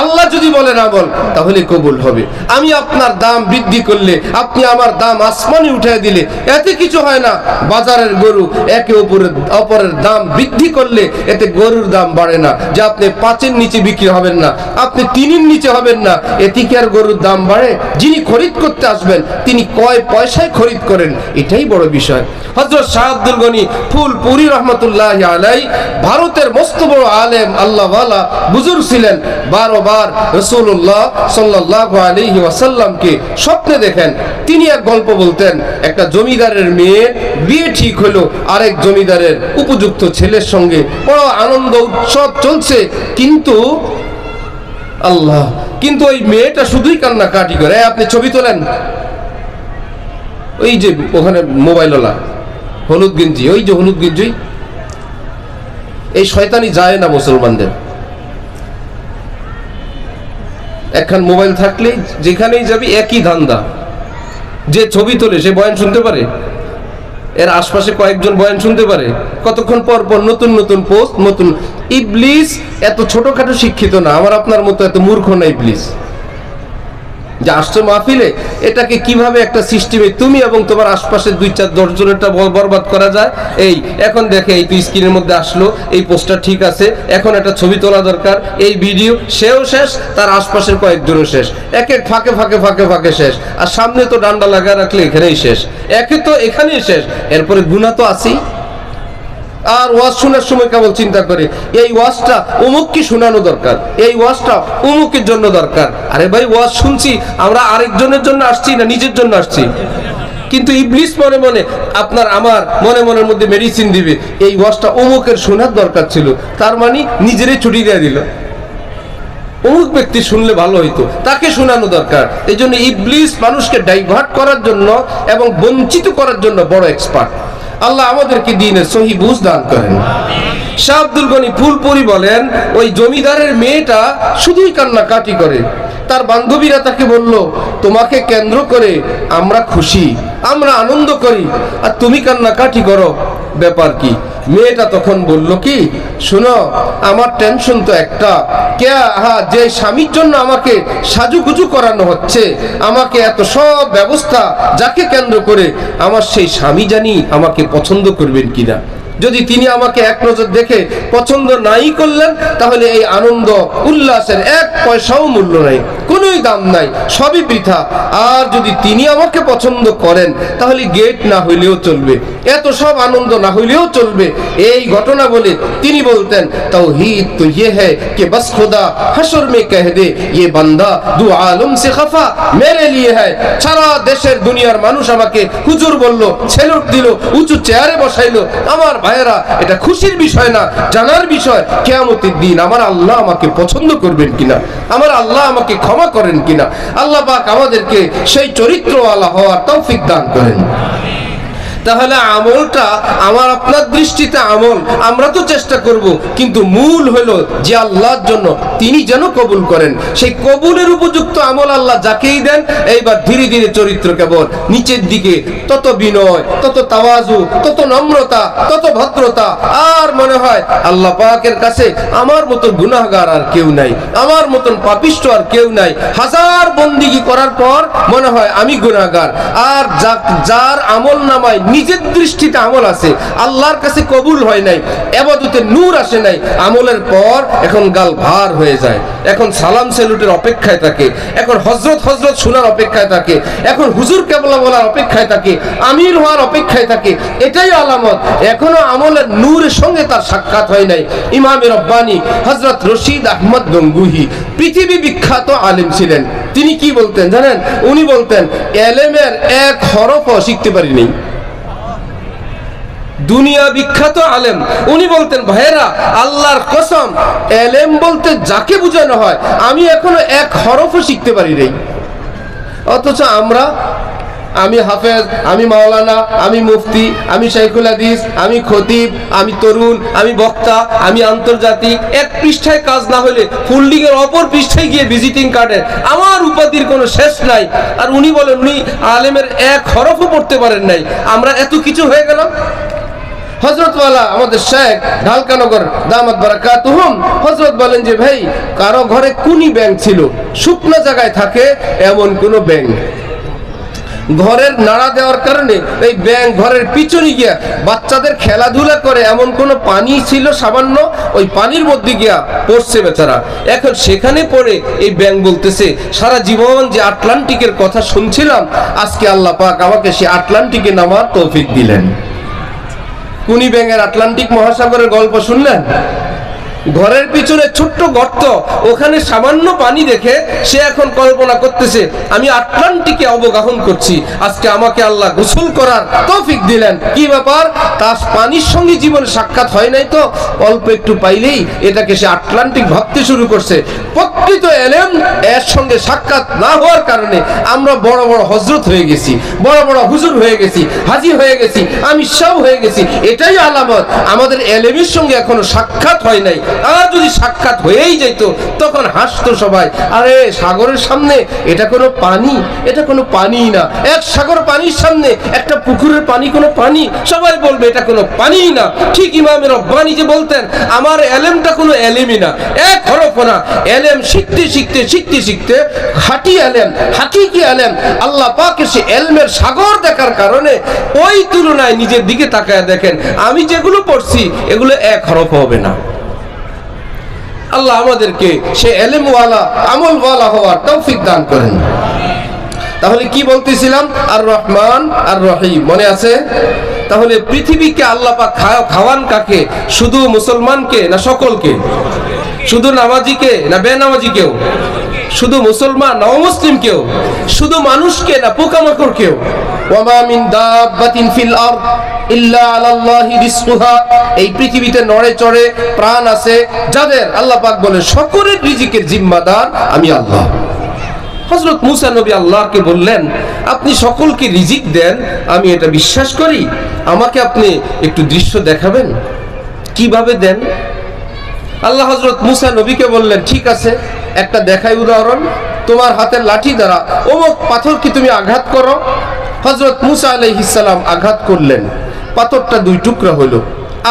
আল্লাহ যদি বলেন আমল তাহলে কবুল হবে। আমি আপনার দাম বৃদ্ধি করলে, আপনি আমার দাম আসমানে উঠিয়ে দিলে এতে কিছু হয় না। বাজারের গরু একে অপরের দাম বৃদ্ধি করলে এতে গরুর দাম বাড়ে না। যে আপনি 5-এর নিচে বিক্রি হবেন না, আপনি 3-এর নিচে হবেন না, এতে কি আর গরুর দাম বাড়ে? যিনি খরিদ করতে আসবেন তিনি কয় পয়সায় খরিদ করেন, এটাই বড় বিষয়। হযরত শাহ আব্দুল গনি ফুলপুরি রহমতুল্লাহি আলাইহি ভারতের মস্ত বড় আলেম, আল্লাহওয়ালা বুজুর্গ ছিলেন। বারবার রাসূলুল্লাহ সাল্লাল্লাহু আলাইহি ওয়াসাল্লামকে স্বপ্নে দেখেন। তিনি এক গল্প বলতেন, একটা জমিদারের মেয়ে বিয়ে ঠিক হলো আরেক জমিদারের উপযুক্ত ছেলের সঙ্গে, বড় আনন্দ উৎসব চলছে, কিন্তু আল্লাহ, কিন্তু ওই মেয়েটা শুধুই কান্নাকাটি করে। আপনি ছবি তোলেন, ওই যে ওখানে মোবাইলওয়ালা হলুদ গেঞ্জি, ওই যে হলুদ গেঞ্জি, এই শয়তানি যায় না মুসলমানদের। একখান মোবাইল থাকলে যেখানেই যাবি একই ধান্দা। যে ছবি তোলে সে বয়ান শুনতে পারে, এর আশপাশে কয়েকজন বয়ান শুনতে পারে, কতক্ষণ পর পর নতুন নতুন পোস্ট, নতুন। ইবলিস এত ছোটখাটো শিক্ষিত না, আমার আপনার মতো এত মূর্খ না ইবলিস। যে আসছে মাহফিলে, এটাকে কিভাবে একটা সিস্টেমে তুমি এবং তোমার আশপাশের 2-4-10 জনেরটা বরবাদ করা যায়। এই এখন দেখে এই তো স্ক্রিনের মধ্যে আসলো, এই পোস্টার ঠিক আছে, এখন একটা ছবি তোলা দরকার, এই ভিডিও, সেও শেষ, তার আশপাশের কয়েকজনও শেষ, এক এক ফাঁকে ফাঁকে ফাঁকে ফাঁকে শেষ, আর সামনে তো ডান্ডা লাগা রাখলে এখানেই শেষ, একে তো এখানেই শেষ, এরপরে গুনাহ তো আছেই। আর ওয়াজ শোনার সময় কেবল চিন্তা করে এই ওয়াজটা অমুককে শোনানো দরকার, এই ওয়াজটা অমুকের জন্য দরকার। আরে ভাই, ওয়াজ শুনছি আমরা আরেকজনের জন্য আসছি না নিজের জন্য আসছি? কিন্তু ইবলিস মনে মনে আপনার আমার মনে মনের মধ্যে মেডিসিন দিবে, এই ওয়াজটা অমুকের শোনার দরকার ছিল, তার মানে নিজেরই ছুটি দিয়ে দিল, অমুক ব্যক্তি শুনলে ভালো হইতো, তাকে শোনানো দরকার। এই জন্য ইবলিস মানুষকে ডাইভার্ট করার জন্য এবং বঞ্চিত করার জন্য বড় এক্সপার্ট। আল্লাহ আমাদেরকে দ্বীনের সহি বুঝ দান করেন। শাহ আব্দুল গনি ফুলপুরি বলেন, ওই জমিদারের মেয়েটা শুধুই কান্নাকাটি করে। তার বান্ধবীরা তাকে বলল, তোমাকে কেন্দ্র করে আমরা খুশি, আমরা আনন্দ করি, আর তুমি কান্নাকাটি করো, ব্যাপার কি? মেয়েটা তখন বলল কি, শোনো, আমার টেনশন তো একটা, যে স্বামীর জন্য আমাকে সাজুগুজু করানো হচ্ছে, আমাকে এত সব ব্যবস্থা, যাকে কেন্দ্র করে আমার সেই স্বামী জানি আমাকে পছন্দ করবেন কিনা। যদি তিনি আমাকে এক নজর দেখে পছন্দ নাই করলেন, তাহলে এই আনন্দ উল্লাসের এক পয়সাও মূল্য নাই, কোনোই দাম নাই, সবই বৃথা। আর যদি তিনি আমাকে পছন্দ করেন, তাহলে গেট না হইলেও চলবে, এত সব আনন্দ না হইলেও চলবে। এই ঘটনা বলে তিনি বলতেন, তাওহীদ তো ইয়ে হ্যায় कि बस खुदा हशर में कह दे ये बंदा दो आलम से खफा मेरे लिए है। সারা দেশের দুনিয়ার মানুষ আমাকে হুজুর বলল, সেলুট দিল, উঁচু চেয়ারে বসাইলো। আমার ভাইয়েরা, এটা খুশির বিষয় না, জানার বিষয় কিয়ামতের দিন আমার আল্লাহ আমাকে পছন্দ করবেন কিনা, আমার আল্লাহ আমাকে ক্ষমা করেন কিনা। আল্লাহ পাক আমাদেরকে সেই চরিত্রওয়ালা হওয়ার তৌফিক দান করেন। তাহলে আমলটা আমার আপনার দৃষ্টিতে আমল, আমরা তো চেষ্টা করব, কিন্তু মূল হলো যে আল্লাহর জন্য তিনি যেন কবুল করেন। সেই কবুলের উপযুক্ত আমল আল্লাহ যাকেই দেন, এইবার ধীরে ধীরে চরিত্র কেবল নিচের দিকে, তত বিনয়, তত তাওয়াজু, তত নম্রতা, তত ভদ্রতা, আর মনে হয় আল্লাহ পাকের কাছে আমার মতো গুনাহগার আর কেউ নাই, আমার মতন পাপিষ্ট আর কেউ নাই। হাজার বন্দিগি করার পর মনে হয় আমি গুনাহগার। আর যার আমল নামায় নিজের দৃষ্টিতে আমল আছে, আল্লাহর কাছে কবুল হয় নাই, ইবাদতে নূর আসে নাই, আমলের পর এখন গাল ভার হয়ে যায়, এখন সালাম সেলুটের অপেক্ষায় থাকে, এখন হযরত হযরত শোনার অপেক্ষায় থাকে, এখন হুজুর কেবলা বলার অপেক্ষায় থাকে, আমির হওয়ার অপেক্ষায় থাকে। এটাই আলামত এখনো আমলের নূরের সঙ্গে তার সাক্ষাৎ হয় নাই। ইমামে রব্বানি হযরত রশিদ আহমদ গঙ্গুহি পৃথিবী বিখ্যাত আলেম ছিলেন। তিনি কি বলতেন জানেন? উনি বলতেন, এলেমের এক হরফও শিখতে পারিনি। দুনিয়া বিখ্যাত আলেম, উনি বলতেন, ভাইয়েরা আল্লাহর কসম, এলেম বলতে যাকে বোঝানো হয় আমি এখনো এক হরফও শিখতে পারি নাই। অথচ আমি হাফেজ, আমি মাওলানা, আমি মুফতি, আমি শাইখুল হাদিস, আমি খতিব, আমি তরুণ, আমি বক্তা, আমি আন্তর্জাতিক। এক পৃষ্ঠায় কাজ না হলে ফোল্ডিং এর অপর পৃষ্ঠায় গিয়ে ভিজিটিং কার্ডের আমার উপাধির কোনো শেষ নাই। আর উনি বলেন উনি আলেমের এক হরফও পড়তে পারেন নাই। আমরা এত কিছু হয়ে গেলাম। হযরতওয়ালা আমাদের শেখ ঢালকানগর দামাত বারাকাতুহুম হযরত বলেন যে, ভাই, কারো ঘরে কুনি ব্যাঙ ছিল, শুকনো জায়গায় থাকে এমন কোন ব্যাঙ, ঘরের নাড়া দেওয়ার কারণে এই ব্যাঙ ঘরের পিছনে গিয়া বাচ্চাদের খেলাধুলা করে এমন কোন পানি ছিল সামান্য, ওই পানির মধ্যে গিয়া পড়ছে বেচারা। এখন সেখানে পড়ে এই ব্যাঙ বলতেছে, সারা জীবন যে আটলান্টিকের কথা শুনছিলাম, আজকে আল্লাহ পাক আমাকে সে আটলান্টিকে নামার তৌফিক দিলেন। কুনি ব্যাঙের আটলান্টিক মহাসাগরের গল্প শুনলেন? ঘরের পিছনে ছোট্ট গর্ত, ওখানে সামান্য পানি দেখে সে এখন কল্পনা করতেছে, আমি আটলান্টিকে অবগাহন করছি, আজকে আমাকে আল্লাহ গোসল করার তৌফিক দিলেন। কি ব্যাপার? তার পানির সঙ্গে জীবনে সাক্ষাৎ হয় নাই, তো অল্প একটু পাইলেই এটাকে সে আটলান্টিক ভাবতে শুরু করছে। প্রকৃত এলেম এর সঙ্গে সাক্ষাৎ না হওয়ার কারণে আমরা বড় বড় হযরত হয়ে গেছি, বড় বড় হুজুর হয়ে গেছি, হাজী হয়ে গেছি, আমি সব হয়ে গেছি। এটাই আলামত আমাদের এলেমের সঙ্গে এখনো সাক্ষাৎ হয় নাই। আর যদি সাক্ষাৎ হয়েই যেত তখন হাসতো সবাই, আরে সাগরের সামনে এটা কোনো পানি, এটা কোনো পানি না। এক সাগর পানির সামনে একটা পুকুরের পানি কোনো পানি? সবাই বলবে এটা কোনো পানি না। ঠিক ইমাম রব্বানি যে বলতেন, আমার এলেমটা কোনো এলেমই না, এক হরফ না। এলেম শিখতে শিখতে শিখতে শিখতে খাঁটি এলেম, হাকিকি এলেম, আল্লাহ পাকের সে এলমের সাগর দেখার কারণে ওই তুলনায় নিজের দিকে তাকায় দেখেন, আমি যেগুলো পড়ছি এগুলো এক হরফ হবে না। আল্লাহ আমাদেরকে সে এলেমওয়ালা আমলওয়ালা হওয়ার তৌফিক দান করেন। তাহলে কি বলতেছিলাম? আর রহমান আর রহিম মনে আছে? তাহলে পৃথিবীকে আল্লাহ পাক খাওয়ান কাকে? শুধু মুসলমানকে না সকলকে? শুধু নামাজিকে না বেনামাজিকেও? শুধু মুসলমান না অমুসলিমকেও? শুধু মানুষকে না পোকামাকড়কেও? ওয়ামা মিন দাব্বাতিন ফিল আরদ ইল্লা আলাল্লাহি রিজকুহা, এই পৃথিবীতে নড়ে চড়ে প্রাণ আছে যাদের আল্লাহ পাক বলে সকলের রিজিকের জিম্মাদার আমি আল্লাহ। হযরত মুসা নবী আল্লাহকে বললেন, আপনি সকলকে রিজিক দেন, আমি এটা বিশ্বাস করি, আমাকে আপনি একটু দৃশ্য দেখাবেন, কিভাবে দেন? আল্লাহ হযরত মুসা নবীকে বললেন, ঠিক আছে, একটা দেখাই উদাহরণ, তোমার হাতের লাঠি দ্বারা অমুক পাথরকে তুমি আঘাত করো। হযরত মুসা আলাইহিস সালাম আঘাত করলেন, পাথরটা দুই টুকরা হলো,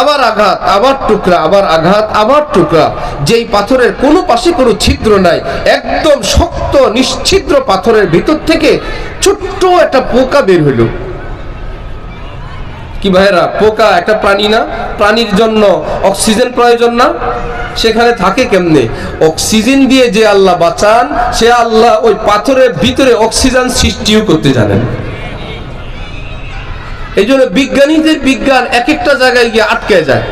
আবার আঘাত, আবার টুকরা, আবার আঘাত, আবার টুকরা। যেই পাথরের কোনো পাশে কোনো ছিদ্র নাই, একদম শক্ত নিশ্ছিদ্র পাথরের ভিতর থেকে ছোট্ট একটা পোকা বের হলো। কি ভাইরা, পোকা একটা প্রাণী না? প্রাণীর জন্য অক্সিজেন প্রয়োজন না? সেখানে থাকে কেমনে? অক্সিজেন দিয়ে যে আল্লাহ বাঁচান, সে আল্লাহ ওই পাথরের ভিতরে অক্সিজেন সৃষ্টিও করতে জানেন। এই জন্য বিজ্ঞানীদের বিজ্ঞান এক একটা জায়গায় গিয়ে আটকে যায়,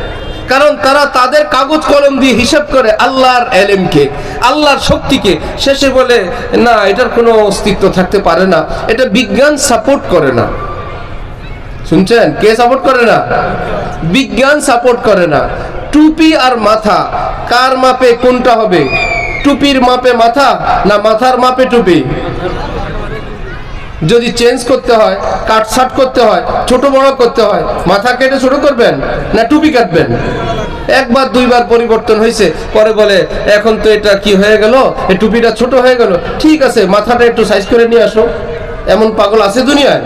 কারণ তারা তাদের কাগজ কলম দিয়ে হিসাব করে আল্লাহর এলেমকে, আল্লাহর শক্তিকে, শেষে বলে না, এটার কোনো অস্তিত্ব থাকতে পারে না, এটা বিজ্ঞান সাপোর্ট করে না। শুনছেন? কে সাপোর্ট করে না? বিজ্ঞান সাপোর্ট করে না। টুপি আর মাথা কার মাপে কোনটা হবে? টুপির মাপে মাথা না মাথার মাপে টুপি? যদি চেঞ্জ করতে হয়, কাটছাট করতে হয়, ছোট বড় করতে হয়, মাথা কেটে ছোট করবেন না টুপি কাটবেন? একবার দুইবার পরিবর্তন হয়েছে, পরে বলে এখন তো এটা কি হয়ে গেল, এই টুপিটা ছোট হয়ে গেল, ঠিক আছে মাথাটা একটু সাইজ করে নিয়ে আসো। এমন পাগল আছে দুনিয়ায়?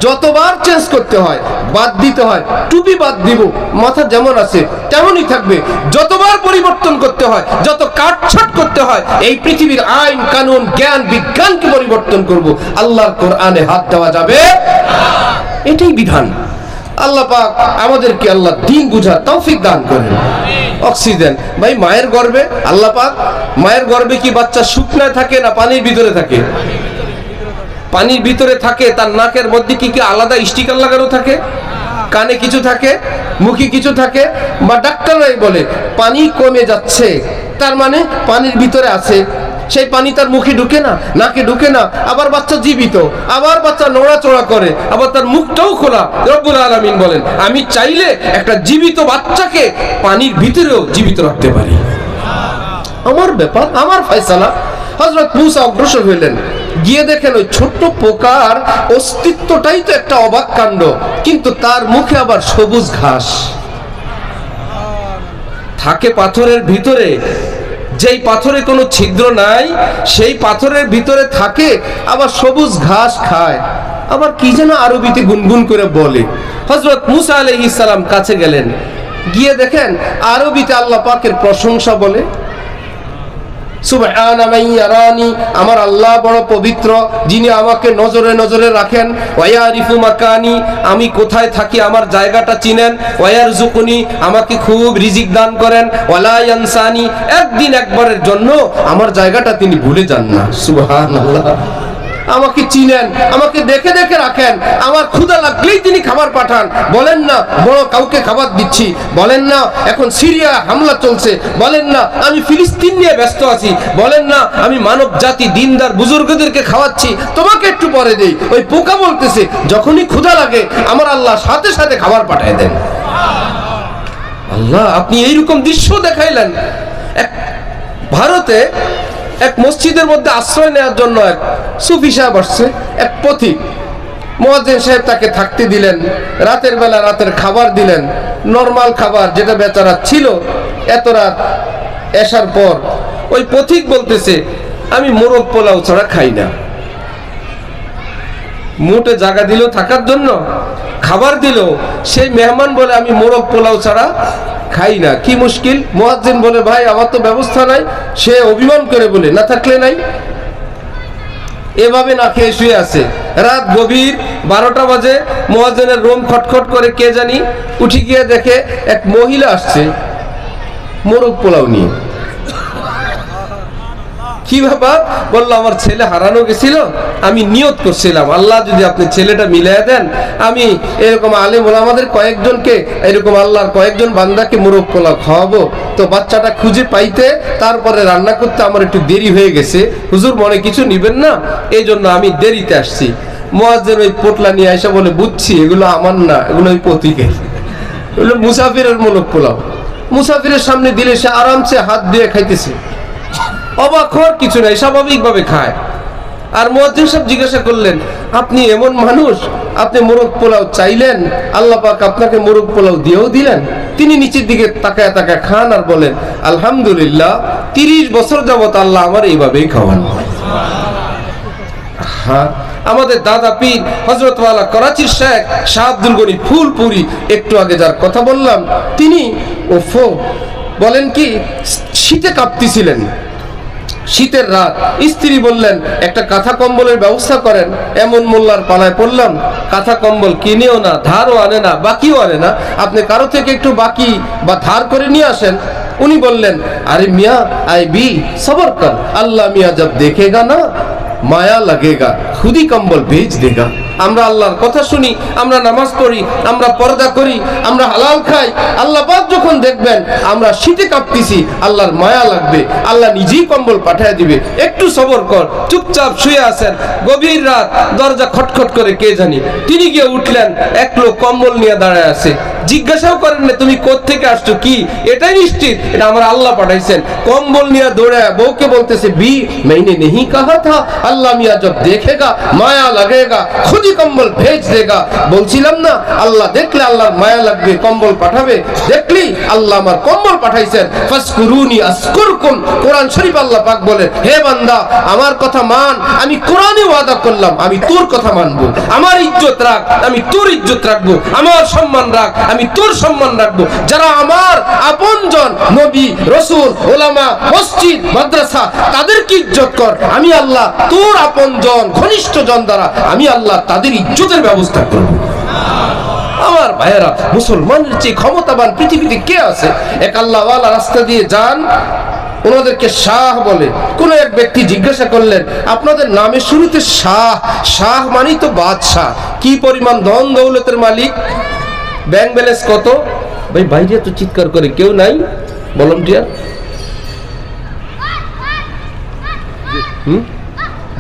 যতবার চেঞ্জ করতে হয়, বাদ দিতে হয়, টুপি বাদ দিব, মাথা যেমন আছে তেমনই থাকবে। যতবার পরিবর্তন করতে হয়, যত কাটছাট করতে হয়, এই পৃথিবীর আইন কানুন জ্ঞান বিজ্ঞানকে পরিবর্তন করব, আল্লাহর কোরআনে হাত দেওয়া যাবে না। এটাই বিধান। আল্লাহ পাক আমাদেরকে আল্লাহ দ্বীন বুঝার তৌফিক দান করেন। অক্সিজেন ভাই মায়ের গর্ভে, আল্লাহ পাক মায়ের গর্ভে কি বাচ্চা শুকনায় থাকে না পানির ভিতরে থাকে? পানির ভিতরে থাকে। তার নাকের মধ্যে কি কি আলাদা স্টিকার লাগানো থাকে? কানে কিছু থাকে, মুখে কিছু থাকে। বা ডাক্তাররাই বলে পানি কমে যাচ্ছে, তার মানে পানির ভিতরে আছে, সেই পানি তার মুখে ঢুকে না, নাকে ঢুকে না, আবার বাচ্চা জীবিত, আবার বাচ্চা নড়াচড়া করে, আবার তার মুখটাও খোলা। রব্বুল আলামিন বলেন, আমি চাইলে একটা জীবিত বাচ্চাকে পানির ভিতরেও জীবিত রাখতে পারি। আমার ব্যাপার, আমার ফয়সালা। হযরত মুসা অগ্রসর হইলেন, গিয়ে দেখেন ওই ছোট্ট পোকার অস্তিত্বটাই তো একটা অবাক কাণ্ড, কিন্তু তার মুখে আবার সবুজ ঘাস থাকে পাথরের ভিতরে। যেই পাথরে কোনো ছিদ্র নাই, সেই পাথরের ভিতরে থাকে, আবার সবুজ ঘাস খায়, আবার কি যেন আরবিতে গুনগুন করে বলে। হযরত মুসা আলাইহিস সালাম কাছে গেলেন, গিয়ে দেখেন আরবিতে আল্লাহ পাকের প্রশংসা বলে, সুবহানা মান ইয়ারানি, আমার আল্লাহ বড় পবিত্র, যিনি আমাকে নজরে নজরে রাখেন। ওয়ায়ারিফু মাকানি, আমি কোথায় থাকি আমার জায়গাটা চিনেন। ওয়ারযুকুনি, আমাকে খুব রিজিক দান করেন। ওয়ালা ইয়ানসানি, একদিন একবারের জন্য আমার জায়গাটা তিনি ভুলে যান না। সুবহানাল্লাহ। আমাকে চিনেন, আমাকে দেখে দেখে রাখেন, আমার ক্ষুধা লাগলেই তিনি খাবার পাঠান। বলেন না বড় কাউকে খাবার দিচ্ছি, বলেন না এখন সিরিয়া হামলা চলছে, বলেন না আমি ফিলিস্তিন নিয়ে ব্যস্ত আছি, বলেন না আমি মানব জাতি দিনদার বুজুর্গদেরকে খাওয়াচ্ছি, তোমাকে একটু পরে দেই। ওই পোকা বলতেছে যখনই ক্ষুধা লাগে আমার আল্লাহ সাথে সাথে খাবার পাঠায় দেন। আল্লাহ আপনি এইরকম দৃশ্য দেখাইলেন। ভারতে এক মসজিদের মধ্যে আশ্রয় নেওয়ার জন্য এক সুফি সাহেব আসছে, এক পথিক। মুয়াজ্জিন সাহেব তাকে থাকতে দিলেন, রাতের বেলা রাতের খাবার দিলেন, নরমাল খাবার যেটা বেচারা ছিল। এত রাত এসার পর ওই পথিক বলতেছে, আমি মোরগ পোলাও ছাড়া খাই না। মুটে জায়গা দিল থাকার জন্য, খাবার দিল, সেই মেহমান বলে আমি মোরগ পোলাও ছাড়া খাই না। কি মুশকিল! মুয়াজ্জিন বলে, ভাই আমার তো ব্যবস্থা নাই। সে অভিমান করে বলে, না থাকলে নাই। এভাবে না খেয়ে শুয়ে আছে। রাত গভীর 12টা বাজে, মুয়াজ্জিনের রুম খটখট করে কে জানি উঠে গিয়ে দেখে এক মহিলা আসছে মোরগ পোলাও নিয়ে। কি ব্যাপার? বললো, আমার ছেলে হারানো গেছিল, আমি নিয়ত করছিলাম আল্লাহ যদি আপনি ছেলেটা মিলাই দেন, আমি এরকম আলেম ওলামাদের কয়েকজনকে, এরকম আল্লাহর কয়েকজন বান্দাকে মোরগ পোলাও খাওয়াবো। তো বাচ্চাটা খুঁজে পাইতে, তারপরে রান্না করতে আমার একটু দেরি হয়ে গেছে, হুজুর মনে কিছু নিবেন না, এই জন্য আমি দেরিতে আসছি। মুয়াজ্জিন ওই পোটলা নিয়ে আসা বলে, বুঝছি এগুলো আমার না, এগুলো ওই পথিকের, এগুলো মুসাফিরের মোরগ পোলাও। মুসাফিরের সামনে দিলে সে আরামসে হাত দিয়ে খাইতেছে, অবাক হওয়ার কিছু নাই, স্বাভাবিকভাবে খায়। আর মুয়াজ্জিন সাহেব জিজ্ঞাসা করলেন, আপনি এমন মানুষ, আপনি মোরগ পোলাও চাইলেন, আল্লাহ পাক আপনাকে মোরগ পোলাও দিয়েও দিলেন। তিনি নিচের দিকে তাকায় তাকায় খান আর বলেন, আলহামদুলিল্লাহ, 30 বছর যাবত আল্লাহ আমার এইভাবেই খাওয়ান। হ্যাঁ, আমাদের দাদা পীর হযরত ওয়ালা করাচির শেখ শাহ আব্দুল গনি ফুলপুরি, একটু আগে যার কথা বললাম, তিনি বলেন কি, শীতে কাঁপতেছিলেন, শীতের রাত। স্ত্রী বললেন, একটা কাঁথা কম্বলের ব্যবস্থা করেন। এমন মোল্লার পালায় পড়লাম, কাঁথা কম্বল কিনেও না, ধারও আনে না, বাকিও আনে না, আপনি কারো থেকে একটু বাকি বা ধার করে নিয়ে আসেন। উনি বললেন, আরে মিয়া আই বি সবর কর, আল্লাহ মিয়া জব দেখেগা না মায়া লাগেগা, খুদি কম্বল ভেজ দেগা। আমরা আল্লাহর কথা শুনি, আমরা নামাজ পড়ি, আমরা পর্দা করি, আমরা হালাল খাই। আল্লাহ পাক যখন দেখবেন আমরা শীতে কাঁপতেছি, আল্লাহর মায়া লাগবে, আল্লাহ নিজেই কম্বল পাঠিয়ে দিবে। একটু সবর কর। চুপচাপ শুয়ে আছেন, গভীর রাত, দরজা খটখট করে কে জানি, তিনি গিয়ে উঠলেন, এক লোক কম্বল নিয়ে দাঁড়ায় আছে। জিজ্ঞাসাও করেন না তুমি কোত্থেকে আসছো, কি এটাই নিশ্চিত এটা আমার আল্লাহ পাঠাইছেন। কম্বল নিয়ে দৌড়ায় বউকে বলতেছে, বি मैंने नहीं कहा था अल्लाह मियां जब देखेगा माया लगेगा खुद ही কম্বল ভেজ দেগা। বলছিলাম না আল্লাহ দেখলে আল্লাহর মায়া লাগবে, কম্বল পাঠাবে। দেখলি আল্লাহ আমার কম্বল পাঠাইছেন। ফাসকুরুনি আসকুরকুম, কোরআন শরীফ আল্লাহ পাক বলেন, হে বান্দা আমার কথা মান, আমি কোরআনে ওয়াদা করলাম আমি তোর কথা মানবো। আমার ইজ্জত রাখ, আমি তোর ইজ্জত রাখবো। আমার সম্মান রাখ, আমি তোর সম্মান রাখবো। যারা আমার আপনজন, নবী রাসূল ওলামা মসজিদ মাদ্রাসা, তাদেরকে ইজ্জত কর। আমি আল্লাহ তোর আপনজন ঘনিষ্ঠ জন দ্বারা আমি আল্লাহ তাদের ইজ্জতের ব্যবস্থা করব। আমার ভাইয়েরা, মুসলমানের চেয়ে ক্ষমতাবান পৃথিবীতে কে আছে? এক আল্লাহওয়ালা রাস্তা দিয়ে যান, ওনাদেরকে শাহ বলে। কোন এক ব্যক্তি জিজ্ঞাসা করলেন, আপনাদের নামের শুরুতে শাহ, শাহ মানে তো বাদশাহ, কি পরিমাণ ধন দৌলতের মালিক, ব্যাংক ব্যালেন্স কত? ভাই বাইরে তো চিৎকার করে কেউ নাই, ভলান্টিয়ার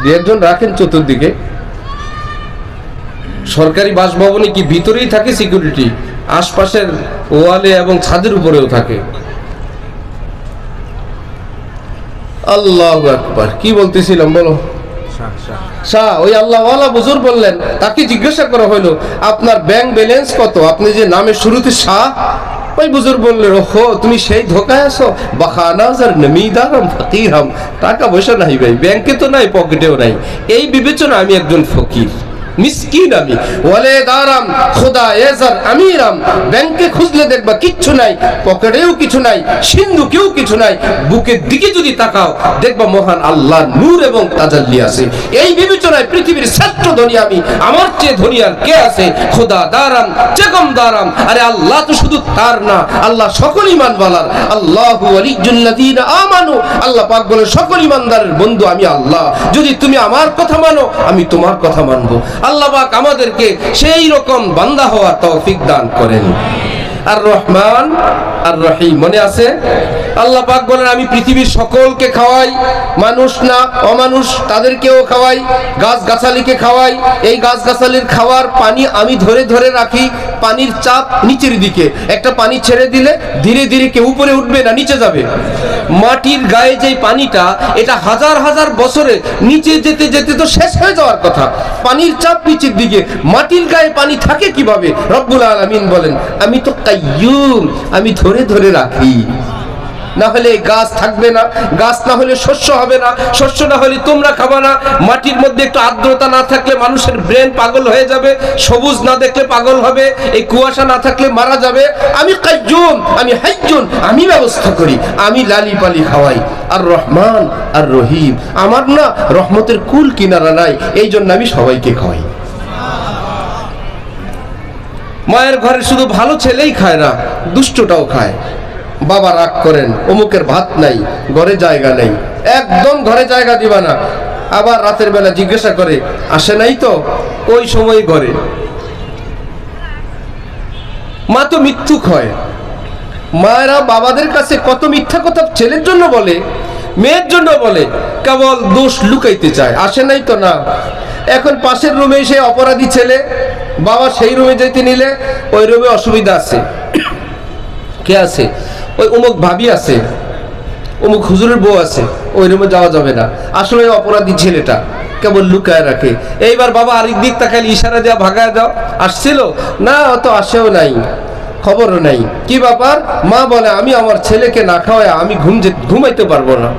দু একজন রাখেন চতুর্দিকে। সরকারি বাসভবনে কি ভিতরেই থাকে সিকিউরিটি, আশপাশের ওয়ালে এবং ছাদের উপরেও থাকে। আল্লাহু আকবার। কি বলতেছিলাম বলো? শাহ, ওই আল্লাহওয়ালা বুজুর্গ বললেন, তাকে জিজ্ঞাসা করা হলো, আপনার ব্যাংক ব্যালেন্স কত, আপনি যে নামের শুরুতে শাহ? ওই বুজুর্গ বললেন, ওহো তুমি সেই ধোকায় আছো, বাখানাজার নমিদারম ফকিরম, টাকা পয়সা নাই ভাই, ব্যাংকে তো নাই, পকেটেও নাই, এই বিবেচনা আমি একজন ফকির, মিসকিন আমি। ওয়ালে দারাম খোদা এজার আমিরাম, ব্যাংকে খুঁজলে দেখবা কিচ্ছু নাই, পকেটেও কিছু নাই, সিন্ধুকেও কিছু নাই, বুকের দিকে যদি তাকাও দেখবা মহান আল্লাহর নূর এবং তাজাল্লি আছে। এই বিবেচনায় পৃথিবীর শ্রেষ্ঠ ধনী আমি, আমার চেয়ে ধনী আর কে আছে? খোদা দারাম চেগম দারাম, আরে আল্লাহ তো শুধু তার না, আল্লাহ সকল ঈমানওয়ালার। আল্লাহু ওয়ালিয়্যুল্লাযীনা আমানু, আল্লাহ পাক বলে সকল ঈমানদারের বন্ধু আমি আল্লাহ। যদি তুমি আমার কথা মানো আমি তোমার কথা মানবো। আল্লাহ পাক আমাদেরকে সেই রকম বান্দা হওয়ার তৌফিক দান করেন। আর রহমান আর রহিম মনে আছে? আল্লাহ পাক বলেন, আমি পৃথিবীর সকলকে খাওয়াই, মানুষ না অমানুষ তাদেরকেও খাওয়াই, গাছ গাছালিকে খাওয়াই। এই গাছ গাছালির খাওয়ার পানি আমি ধরে ধরে রাখি, পানির চাপ নিচের দিকে, একটা পানি ছেড়ে দিলে ধীরে ধীরে কেউ উপরে উঠবে না নিচে যাবে। মাটির গায়ে যে পানিটা, এটা হাজার হাজার বছরে নিচে যেতে যেতে তো শেষ হয়ে যাওয়ার কথা, পানির চাপ নিচের দিকে, মাটির গায়ে পানি থাকে কিভাবে? রব্বুল আলামিন বলেন, আমি তো কাইয়ুম, আমি ধরে ধরে রাখি। না হলে এই গাছ থাকবে না, গাছ না হলে শস্য হবে না, শস্য না হলে তোমরা খাবে না, মাটির মধ্যে একটু আর্দ্রতা না থাকলে মানুষের ব্রেন পাগল হয়ে যাবে, সবুজ না দেখলে পাগল হবে, এই কুয়াশা না থাকলে মারা যাবে। আমি কাইয়ুম, আমি হাইয়ুন, আমি ব্যবস্থা করি, আমি লালি পালি খাওয়াই। আর রহমান আর রহিম, আমার না রহমতের কুল কিনারা নাই, এই জন্য আমি সবাইকে খাওয়াই। মায়ের ঘরে শুধু ভালো ছেলেই খায় না, দুষ্টটাও খায়। বাবা রাগ করেন, অমুকের ভাত নাই, ঘরে জায়গা নেই, একদম ঘরে জায়গা দিবা না। আবার রাতের বেলা জিজ্ঞাসা করে, আসে নাই তো, ওই সময় ঘরে। মা তো মিথ্যুক হয়। মায়েরা বাবাদের কাছে কত মিথ্যা কথা ছেলের জন্য বলে, মেয়ের জন্য বলে, কেবল দোষ লুকাইতে চায়। আসে নাই তো না। এখন পাশের রুমে সে অপরাধী ছেলে, বাবা সেই রুমে যেতে নিলে ওই রুমে অসুবিধা আছে। কে আছে? ওই অমুক ভাবি আছে, অমুক হুজুরের বউ আছে, ওই রুমে যাওয়া যাবে না। আসলে অপরাধী ছেলেটা কেবল লুকায় রাখে। এইবার বাবা আরেক দিক তাকালে ইশারা দেওয়া, ভাগায় দাও। আসছিল না, অত আসেও নাই, খবরও নাই। কি ব্যাপার? মা বলে, আমি আমার ছেলেকে না খাওয়ায় আমি ঘুমাইতে পারবো না।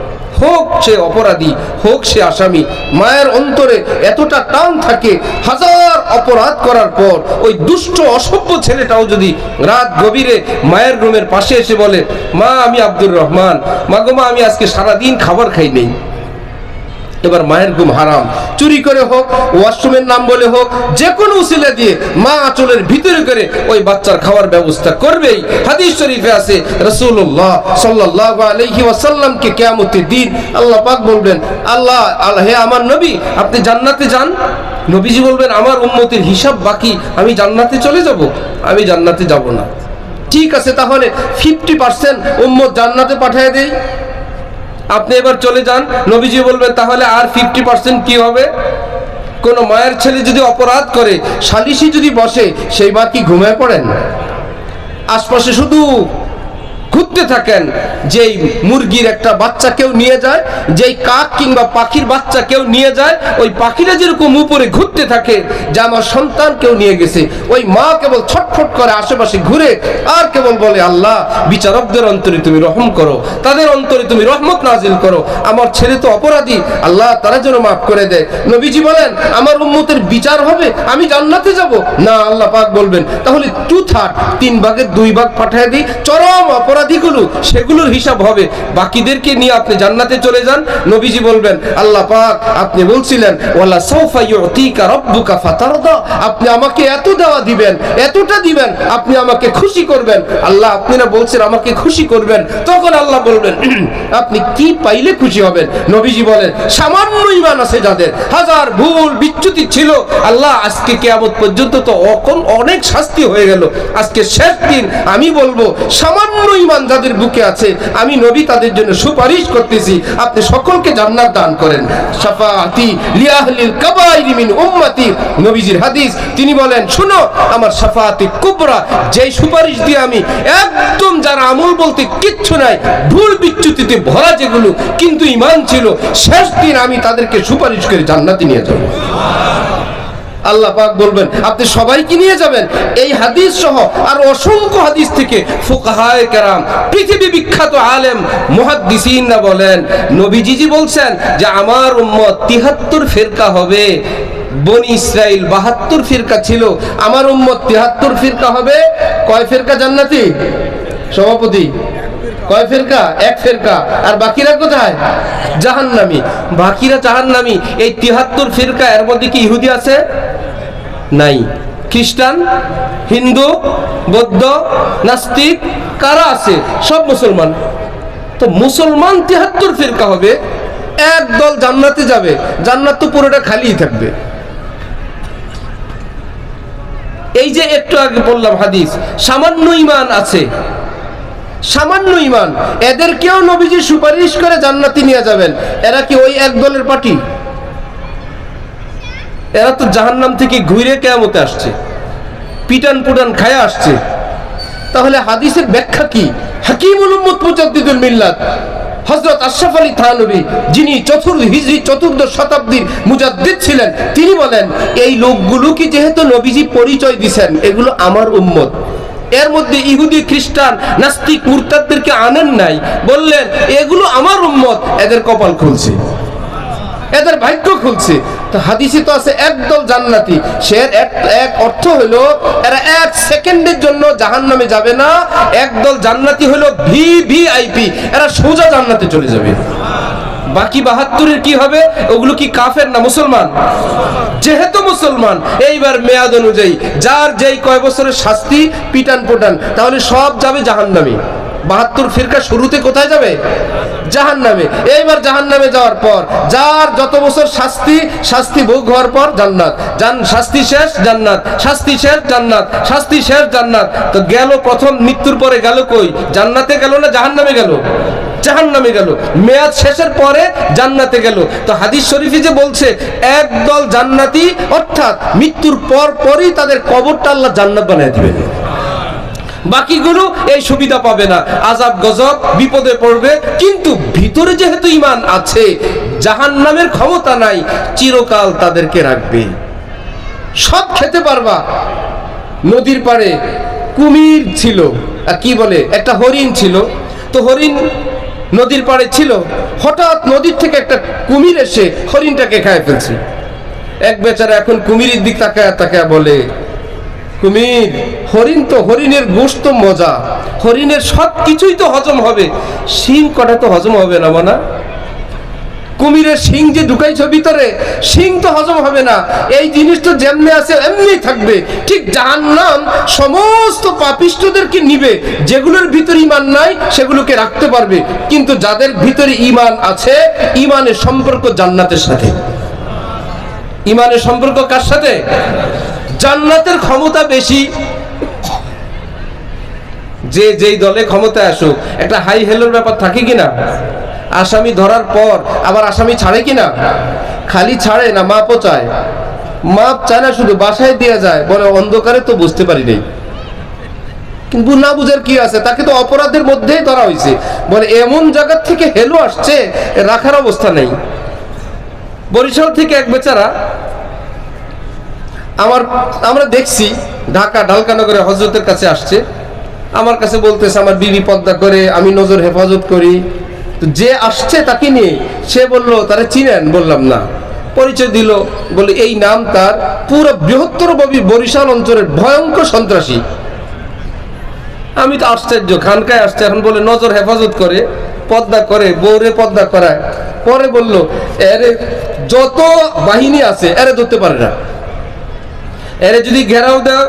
হোক সে অপরাধী, হোক সে আসামি, মায়ের অন্তরে এতটা টান থাকে, হাজার অপরাধ করার পর ওই দুষ্ট অসভ্য ছেলেটাও যদি রাত গভীরে মায়ের রুমের পাশে এসে বলে, মা আমি আব্দুর রহমান, মা গো মা আমি আজকে সারাদিন খাবার খাই নেই। এবার মায়ের ঘুম হারাম। চুরি করে হোক, ওয়াশরুমের নাম বলে হোক, যে কোনো উসিলা দিয়ে মা আঁচলের ভিতরে করে ওই বাচ্চার খাওয়ার ব্যবস্থা করবেই। হাদিস শরীফে আছে, রাসূলুল্লাহ সাল্লাল্লাহু আলাইহি ওয়াসাল্লামকে কিয়ামতের দিন আল্লাহ পাক বলবেন, আল্লাহ হে আমার নবী, আপনি জান্নাতে যান। নবীজি বলবেন, আমার উম্মতের হিসাব বাকি, আমি জান্নাতে চলে যাব? আমি জান্নাতে যাব না। ঠিক আছে, তাহলে 50% উম্মত জান্নাতে পাঠিয়ে দেই, আপনি এবার চলে যান। নবীজি বলবেন, তাহলে আর 50% কি হবে? কোন মায়ের ছেলে যদি অপরাধ করে, সালিশি যদি বসে, সেই মা কি ঘুমিয়ে পড়েন? আশপাশে শুধু ঘুরতে থাকেন। যেই মুরগির একটা বাচ্চা কেউ নিয়ে যায়, যেই কাক কিংবা পাখির বাচ্চা কেউ নিয়ে যায়, ওই পাখিরা যেরকম উপরে ঘুরতে থাকে যে আমার সন্তান কেউ নিয়ে গেছে, ওই মা কেবল ছটফট করে আশেপাশে ঘুরে আর কেবল বলে, আল্লাহ বিচারকদের অন্তরে তুমি রহম করো, তাদের অন্তরে তুমি রহমত নাজিল করো, আমার ছেলে তো অপরাধী, আল্লাহ তারা যেন মাফ করে দেয়। নবীজি বলেন, আমার উম্মতের বিচার হবে, আমি জান্নাতে যাব না? আল্লাহ পাক বলবেন, তাহলে 2/3, 3 ভাগের 2 ভাগ পাঠিয়ে দিই, চরম অপরাধীগুলো সেগুলোর হিসাব হবে, বাকিদেরকে নিয়ে আপনি জান্নাতে চলে যান। নবীজি বলবেন, আল্লাহ পাক আপনি বলছিলেন, ওয়ালা সাউফা ইউতিকা রাব্বুকা ফাতারদা, আপনি আমাকে এত দেওয়া দিবেন, এতটা দিবেন, আপনি আমাকে খুশি করবেন। আল্লাহ আপনি না বলছেন আমাকে খুশি করবেন? তখন আল্লাহ বলবেন, আপনি কি পাইলে খুশি হবেন? নবীজি বলেন, সামান্য ঈমান আছে যাদের, হাজার ভুল বিচ্যুতি ছিল, আল্লাহ আজকে কিয়ামত পর্যন্ত তো অনেক শাস্তি হয়ে গেল, আজকে শেষ দিন, আমি বলবো সামান্য ঈমান যাদের বুকে আছে, আমি নবী তাদের জন্য সুপারিশ করতেছি, আপনি সকলকে জান্নাত দান করেন। শাফাআতি লিআহলিল কাবাইরি মিন উম্মতি, নবীজির হাদিস, তিনি বলেন, শুনো আমার শাফাআতি কুবরা, যেই সুপারিশ দিয়ে আমি একদম যারা আমল বলতে কিচ্ছু নাই, ভুল বিচ্যুতিতে ভরা যেগুলো, কিন্তু ঈমান ছিল, শেষ দিন আমি তাদেরকে সুপারিশ করে জান্নাতে নিয়ে যাব। আল্লাহ পাক বলবেন, আপনি সবাইকে নিয়ে যাবেন। এই হাদিস সহ আর অসংখ্য হাদিস থেকে ফুকাহায়ে কেরাম, পৃথিবী বিখ্যাত আলেম মুহাদ্দিসিনরা বলেন, নবীজি বলছেন যে আমার উম্মত 73 ফিরকা হবে। বনি ইসরাইল 72 ফিরকা ছিল, আমার উম্মত 73 ফিরকা হবে। কয় ফিরকা জান্নাতি? সভাপতি কয় ফিরকা? 1 ফিরকা। আর বাকিরা কোথায়? জাহান্নামী। বাকিরা জাহান্নামী। এই 73 ফিরকা, এর মধ্যে কি ইহুদি আছে? নাই। খ্রিস্টান, হিন্দু, বৌদ্ধ, নাস্তিক কারা আছে? সব মুসলমান। তো মুসলমান 73 ফিরকা হবে, এক দল জান্নাতে যাবে, জান্নাত তো পুরোটা খালিই থাকবে। এই যে একটু আগে বললাম হাদিস, সামান্য ঈমান আছে, সামান্য ঈমান, এদেরকেও নবীজি সুপারিশ করে জান্নাতে নিয়ে যাবেন। এরা কি ওই এক দলের পার্টি? এরা তো জাহান্নাম থেকে ঘুরে কিয়ামতে আসছে, পিটান পুটান খায়া আসছে। তাহলে হাদিসের ব্যাখ্যা কি? হাকিমুল উম্মত মুজাদ্দিদুল মিল্লাত হযরত আশরাফ আলী থানভী, যিনি চতুর্দশ শতাব্দীর মুজাদ্দিদ ছিলেন, তিনি বলেন, এই লোকগুলো কি যেহেতু নবীজি পরিচয় দিয়েছেন এগুলো আমার উম্মত, এর মধ্যে ইহুদি খ্রিস্টান নাস্তিক মুরতাদদেরকে আনেন নাই, বললেন এগুলো আমার উম্মত, এদের কপাল খুলছে, এদের ভাগ্য খুলছে। তো হাদিসে তো আছে একদল জান্নাতি, সে এক অর্থ হলো এরা এক সেকেন্ডের জন্য জাহান্নামে যাবে না, একদল জান্নাতি হলো ভিভিআইপি, এরা সোজা জান্নাতে চলে যাবে। বাকি 72-এর কি হবে? ওগুলো কি কাফের না মুসলমান? যেহেতু মুসলমান, এইবার মেয়াদ অনুযায়ী যার যেই কয় বছরের শাস্তি পিটান পোটান, তাহলে সব যাবে জাহান্নামে। 72 ফিরকা শুরুতে কোথায় যাবে? জাহান্নামে। এইবার জাহান্নামে যাওয়ার পর যার যত বছর শাস্তি ভোগ হওয়ার পর জান্নাত, শাস্তি শেষ জান্নাত, শাস্তি শেষ জান্নাত, শাস্তি শেষ জান্নাত। তো গেল প্রথম মৃত্যুর পরে গেল কই? জান্নাতে গেল না জাহান্নামে গেল? জাহান্নামে গেল। মেয়াদ শেষের পরে জান্নাতে গেল। তো হাদিস শরীফে যে বলছে একদল জান্নাতি, অর্থাৎ মৃত্যুর পর পরই তাদের কবরটা আল্লাহ জান্নাত বানিয়ে দিবেন। বাকিগুলো এই সুবিধা পাবে না, আযাব গজব বিপদে পড়বে। কিন্তু ভিতরে যেহেতু ঈমান আছে, জাহান্নামের ক্ষমতা নাই, চিরকাল তাদেরকে রাখবে, সব খেতে পারবা। নদীর পাড়ে কুমির ছিল, কি বলে একটা হরিণ ছিল। তো হরিণ নদীর পাড়ে ছিল, হঠাৎ নদীর থেকে একটা কুমির এসে হরিণটাকে খেয়ে ফেলছে। এক বেচারা এখন কুমিরের দিক তাকায় তাকায় বলে, কুমির, হরিণ তো, হরিণের গোশত তো মজা, হরিণের সব কিছুই তো হজম হবে, শিং কটা তো হজম হবে না? মানা কুমিরের শিং যে ঢুকাইছ ভিতরে, শিং তো হজম হবে না, এই জিনিস তো যেমনি আছে এমনি থাকবে। ঠিক জাহান্নাম সমস্ত পাপিষ্ঠদেরকে নিবে, যেগুলোর ভিতরে ঈমান নাই সেগুলোকে রাখতে পারবে, কিন্তু যাদের ভিতরে ঈমান আছে, ঈমানের সম্পর্ক জান্নাতের সাথে। ঈমানের সম্পর্ক কার সাথে? জান্নাতের ক্ষমতা বেশি। যে যেই দলে ক্ষমতায় আসুক, একটা হাই হেলোর ব্যাপার থাকে কিনা? আসামি ধরার পর আবার আসামি ছাড়ে কিনা? খালি ছাড়ে না, মাপও চায়। মাপ চায় না শুধু, বাসায় দেয়া যায়, বলে অন্ধকারে তো বুঝতে পারি নাই। কিন্তু না বুঝার কি আছে, তাকে তো অপরাধের মধ্যেই ধরা হয়েছে, বলে এমন জায়গা থেকে হেলো আসছে, রাখার অবস্থা নেই। বরিশাল থেকে এক বেচারা, আমরা দেখছি ঢাকা ঢালকানগরে হযরতের কাছে আসছে, আমার কাছে বলতেছে আমার বিবি পর্দা করে, আমি নজর হেফাজত করি। তো যে আসছে তাকে নিয়ে সে বলল, তারা চিনেন? বললাম না। পরিচয় দিল, বলে এই নাম তার, পুরো বৃহত্তর বরিশাল অঞ্চলের ভয়ঙ্কর সন্ত্রাসী। আমি তো আশ্চর্য, খানকায় আসছে, এখন বলে নজর হেফাজত করে, পর্দা করে, বউরে পর্দা করায়। পরে বলল এরে যত বাহিনী আছে এরে ধরতে পারে না, এরে যদি ঘেরাও দেয়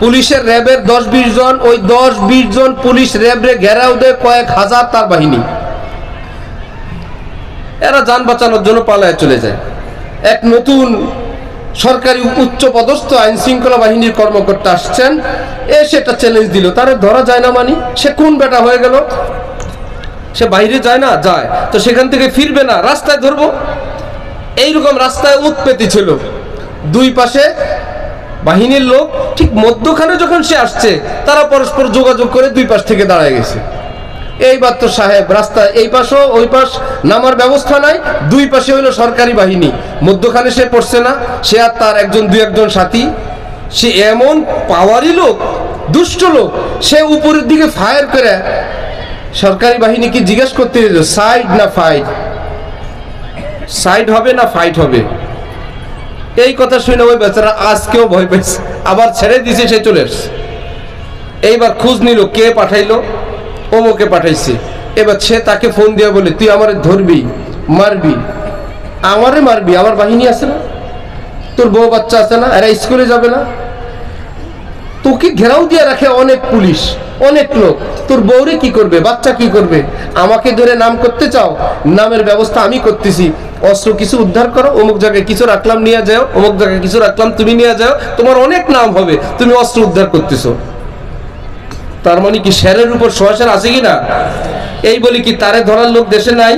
পুলিশের র্যাবের 10-20 জন, ওই 10-20 জন পুলিশ র্যাবরে ঘেরাও দেয় কয়েক হাজার তার বাহিনী, এরা যান বাঁচানোর জন্য পালায় চলে যায়। এক নতুন সরকারি উচ্চ পদস্থ আইন শৃঙ্খলা বাহিনীর কর্মকর্তা আসছেন, এসে একটা চ্যালেঞ্জ দিল, তারে ধরা যায় না মানে? সে কোন বেটা হয়ে গেল? সে বাইরে যায় না? যায়। তো সেখান থেকে ফিরবে না, রাস্তায় ধরবো। এইরকম রাস্তায় উৎপত্তি ছিল, দুই পাশে বাহিনীর লোক, ঠিক মধ্যখানে যখন সে আসছে, তারা পরস্পর যোগাযোগ করে দুই পাশ থেকে দাঁড়ায় গেছে। এইবার তো সাহেব রাস্তা এই পাশও ওই পাশ নামার ব্যবস্থা নাই, দুই পাশে হইলো সরকারি বাহিনী, মধ্যখানে সে পড়ছে না, সে আর তার দুই একজন সাথী। সে এমন পাওয়ারি লোক, দুষ্ট লোক, সে উপরের দিকে ফায়ার করে সরকারি বাহিনীকে জিজ্ঞেস করতে সাইড না ফাইট, সাইড হবে না ফাইট হবে। এই কথা শুনে ওই বেচারা আজকেও ভয় পেয়েছে, আবার ছেড়ে দিছে, সে চলে আসছে। এইবার খোঁজ নিল কে পাঠাইলো, অমুকে পাঠাইছে। এবার সে তাকে ফোন দিয়ে বলে, তুই আমারে ধরবি, মারবি? আমারে মারবি? আমার বাহিনী আছে না, তোর বউ বাচ্চা আছে না, এরা স্কুলে যাবে না? তোকে ঘেরাও দিয়ে রাখে অনেক পুলিশ, অনেক লোক, তোর বউরে কি করবে, বাচ্চা কি করবে? আমাকে ধরে নাম করতে চাও, নামের ব্যবস্থা আমি করতেছি, অস্ত্র কিছু উদ্ধার করো, অমুক জায়গায় কিছু রাখলাম নিয়ে যাও, অমুক জায়গায় কিছু রাখলাম তুমি নিয়ে যাও, তোমার অনেক নাম হবে, তুমি অস্ত্র উদ্ধার করতেছো। তার মানে কি শেরের উপর সোয়াশার আছে কিনা? এই বলি কি তারে ধরার লোক দেশে নাই?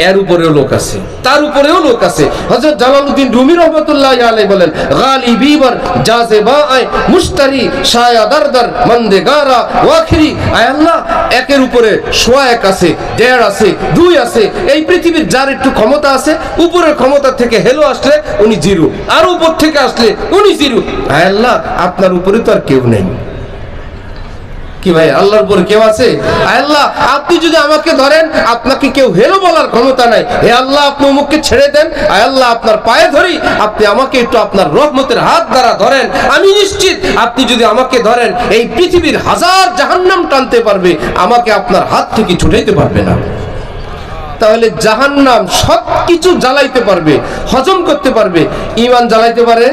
এর উপরেও লোক আছে, তার উপরেও লোক আছে। হযরত জালালউদ্দিন রুমি রাহমাতুল্লাহ আলাইহি বলেন, গালিবি বর জাযবা আয় মুশতারি শায়া দরদর মন্দেগারা ওয়াখিরি। আয় আল্লাহ, একের উপরে সোয়া এক আছে, দেড় আছে, দুই আছে। এই পৃথিবীর যার একটু ক্ষমতা আছে, উপরের ক্ষমতা থেকে হেলো আসলে উনি জিরো, আর উপর থেকে আসলে উনি জিরো। আয় আল্লাহ, আপনার উপরে তো আর কেউ নেই। কি ভাই, আল্লাহর উপর কেউ আছে? আল্লাহ আপনি যদি আমাকে ধরেন, আপনাকে কেউ হেলো বলার ক্ষমতা নাই। হে আল্লাহ আপনি অমুককে ছেড়ে দেন, আল্লাহ আপনার পায়ে ধরি, আপনি আমাকে একটু আপনার রহমতের হাত দ্বারা ধরেন। আমি নিশ্চিত আপনি যদি আমাকে ধরেন, এই পৃথিবীর হাজার জাহান্নাম টানতে পারবে, আমাকে আপনার হাত থেকে ছুটাইতে পারবে না। তাহলে জাহান্নাম সবকিছু জ্বালাইতে পারবে, হজম করতে পারবে, ঈমান জ্বালাইতে পারে?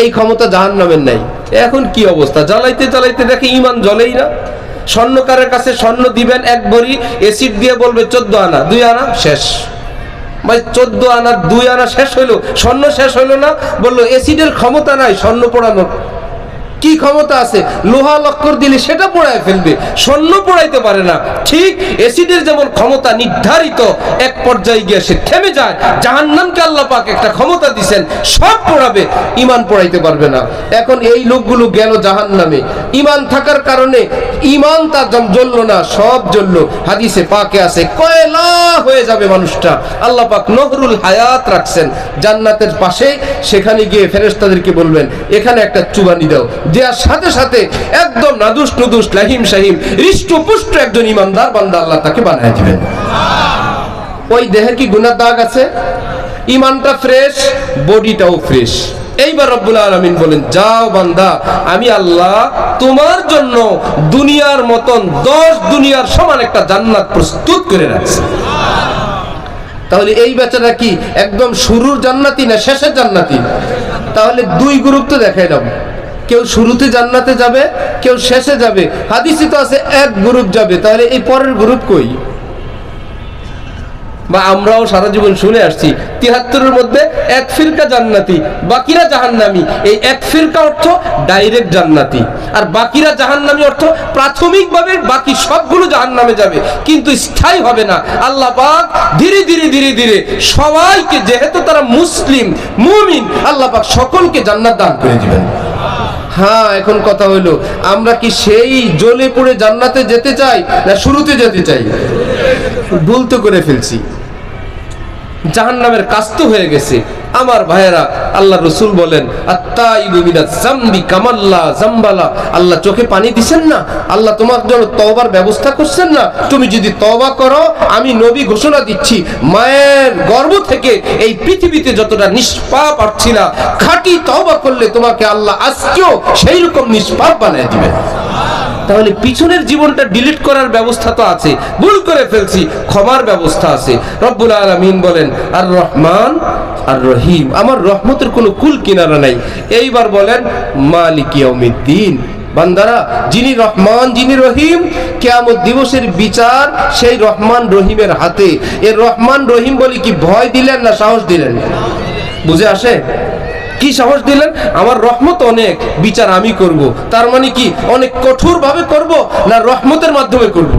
এই ক্ষমতা জাহান্নামের নাই। এখন কি অবস্থা, জ্বালাইতে জ্বালাইতে দেখে ঈমান জ্বলেই না। স্বর্ণকারের কাছে স্বর্ণ দিবেন 1 ভরি, এসিড দিয়ে বলবে 14 আনা, 2 আনা শেষ। ভাই 14 আনা 2 আনা শেষ হইলো, স্বর্ণ শেষ হইলো না। বললো এসিডের ক্ষমতা নাই স্বর্ণ পোড়ানোর। কি ক্ষমতা আছে? লোহা লক্কর দিলে সেটা পোড়ায় ফেলবে, স্বর্ণ পোড়াইতে পারে না। ঠিক এসিডের যেমন ক্ষমতা নির্ধারিত, এক পর্যায়ে গিয়ে সে থেমে যায়। জাহান্নামকে আল্লাহ পাক একটা ক্ষমতা দিবেন, সব পোড়াবে, ঈমান পোড়াইতে পারবে না। এখন এই লোকগুলো গেল জাহান্নামে, ঈমান থাকার কারণে ঈমান তার জ্বললো না, সব জ্বললো। হাদিসে পাকে আছে কয়লা হয়ে যাবে মানুষটা। আল্লাহ পাক নহরুল হায়াত রাখছেন জান্নাতের পাশে, সেখানে গিয়ে ফেরেশতাদেরকে বলবেন এখানে একটা চুবানি দাও, দেওয়ার সাথে সাথে একদম নাদুস নুদুস লাহিম শাহিম হৃষ্টপুষ্ট একজন ইমানদার বান্দা আল্লাহ তাকে বানায় দিবেন। ওই দেহে কি গুনার দাগ আছে? ইমানটা ফ্রেশ, বডিটাও ফ্রেশ। এইবার রব্বুল আলামিন বলেন, যাও বান্দা, আমি আল্লাহ তোমার জন্য দুনিয়ার মতন 10 দুনিয়ার সমান একটা জান্নাত প্রস্তুত করে রাখছি। তাহলে এই বেচারা কি একদম শুরুর জান্নাতি না শেষের জান্নাতি? তাহলে 2 গ্রুপ তো দেখাই দাও, কেউ শুরুতে জান্নাতে যাবে, কেউ শেষে যাবে। হাদিসে তো আছে 1 গ্রুপ যাবে, তাহলে এই পরের গ্রুপ কই? বা আমরাও সারা জীবন শুনে আসছি 73-এর মধ্যে 1 ফিরকা জান্নাতি, বাকিরা জাহান্নামী। এই 1 ফিরকা অর্থ ডাইরেক্ট জান্নাতি, আর বাকিরা জাহান্নামী অর্থ প্রাথমিকভাবে বাকি সবগুলো জাহান্নামে যাবে, কিন্তু স্থায়ী হবে না। আল্লাহ পাক ধীরে ধীরে ধীরে ধীরে সবাইকে, যেহেতু তারা মুসলিম মুমিন, আল্লাহ পাক সকলকে জান্নাত দান করে দিবেন। হ্যাঁ, এখন কথা হলো, আমরা কি সেই জ্বলে পুড়ে জান্নাতে যেতে চাই না শুরুতে যেতে চাই? ভুল তো করে ফেলছি, জাহান্নামের কাজ তো হয়ে গেছে। আমার ভাইয়েরা, আল্লাহ রসুল বলেন আত্তাইবু মিনাজ যামবি কামাল্লা যামবালা। আল্লাহ চোখে পানি দিচ্ছেন না? আল্লাহ তোমার জন্য তওবার ব্যবস্থা করছেন না? তুমি যদি তওবা করো, আমি নবী ঘোষণা দিচ্ছি, মায়ের গর্ভ থেকে এই পৃথিবীতে যতটা নিষ্পাপ আসছিলা, খাঁটি তওবা করলে তোমাকে আল্লাহ আজকেও সেই রকম নিষ্পাপ বানিয়ে দিবেন। তাহলে পিছনের জীবনটা ডিলিট করার ব্যবস্থা তো আছে, ভুল করে ফেলছি, ক্ষমার ব্যবস্থা আছে। রব্বুল আলামিন বলেন আর রহমান আর রহিম, আমার রহমতের কোনো কুল কিনারা নাই। এইবার বলেন মালিক ইয়াউমিদ্দিন, বান্দারা যিনি রহমান যিনি রহিম, কিয়ামত দিবসের বিচার সেই রহমান রহিমের হাতে। এর রহমান রহিম বলি কি ভয় দিলেন না সাহস দিলেন? বুঝে আসে? কি সাহস দিলেন? আমার রহমত অনেক, বিচার আমি করব। তার মানে কি অনেক কঠোর ভাবে করব না রহমতের মাধ্যমে করব?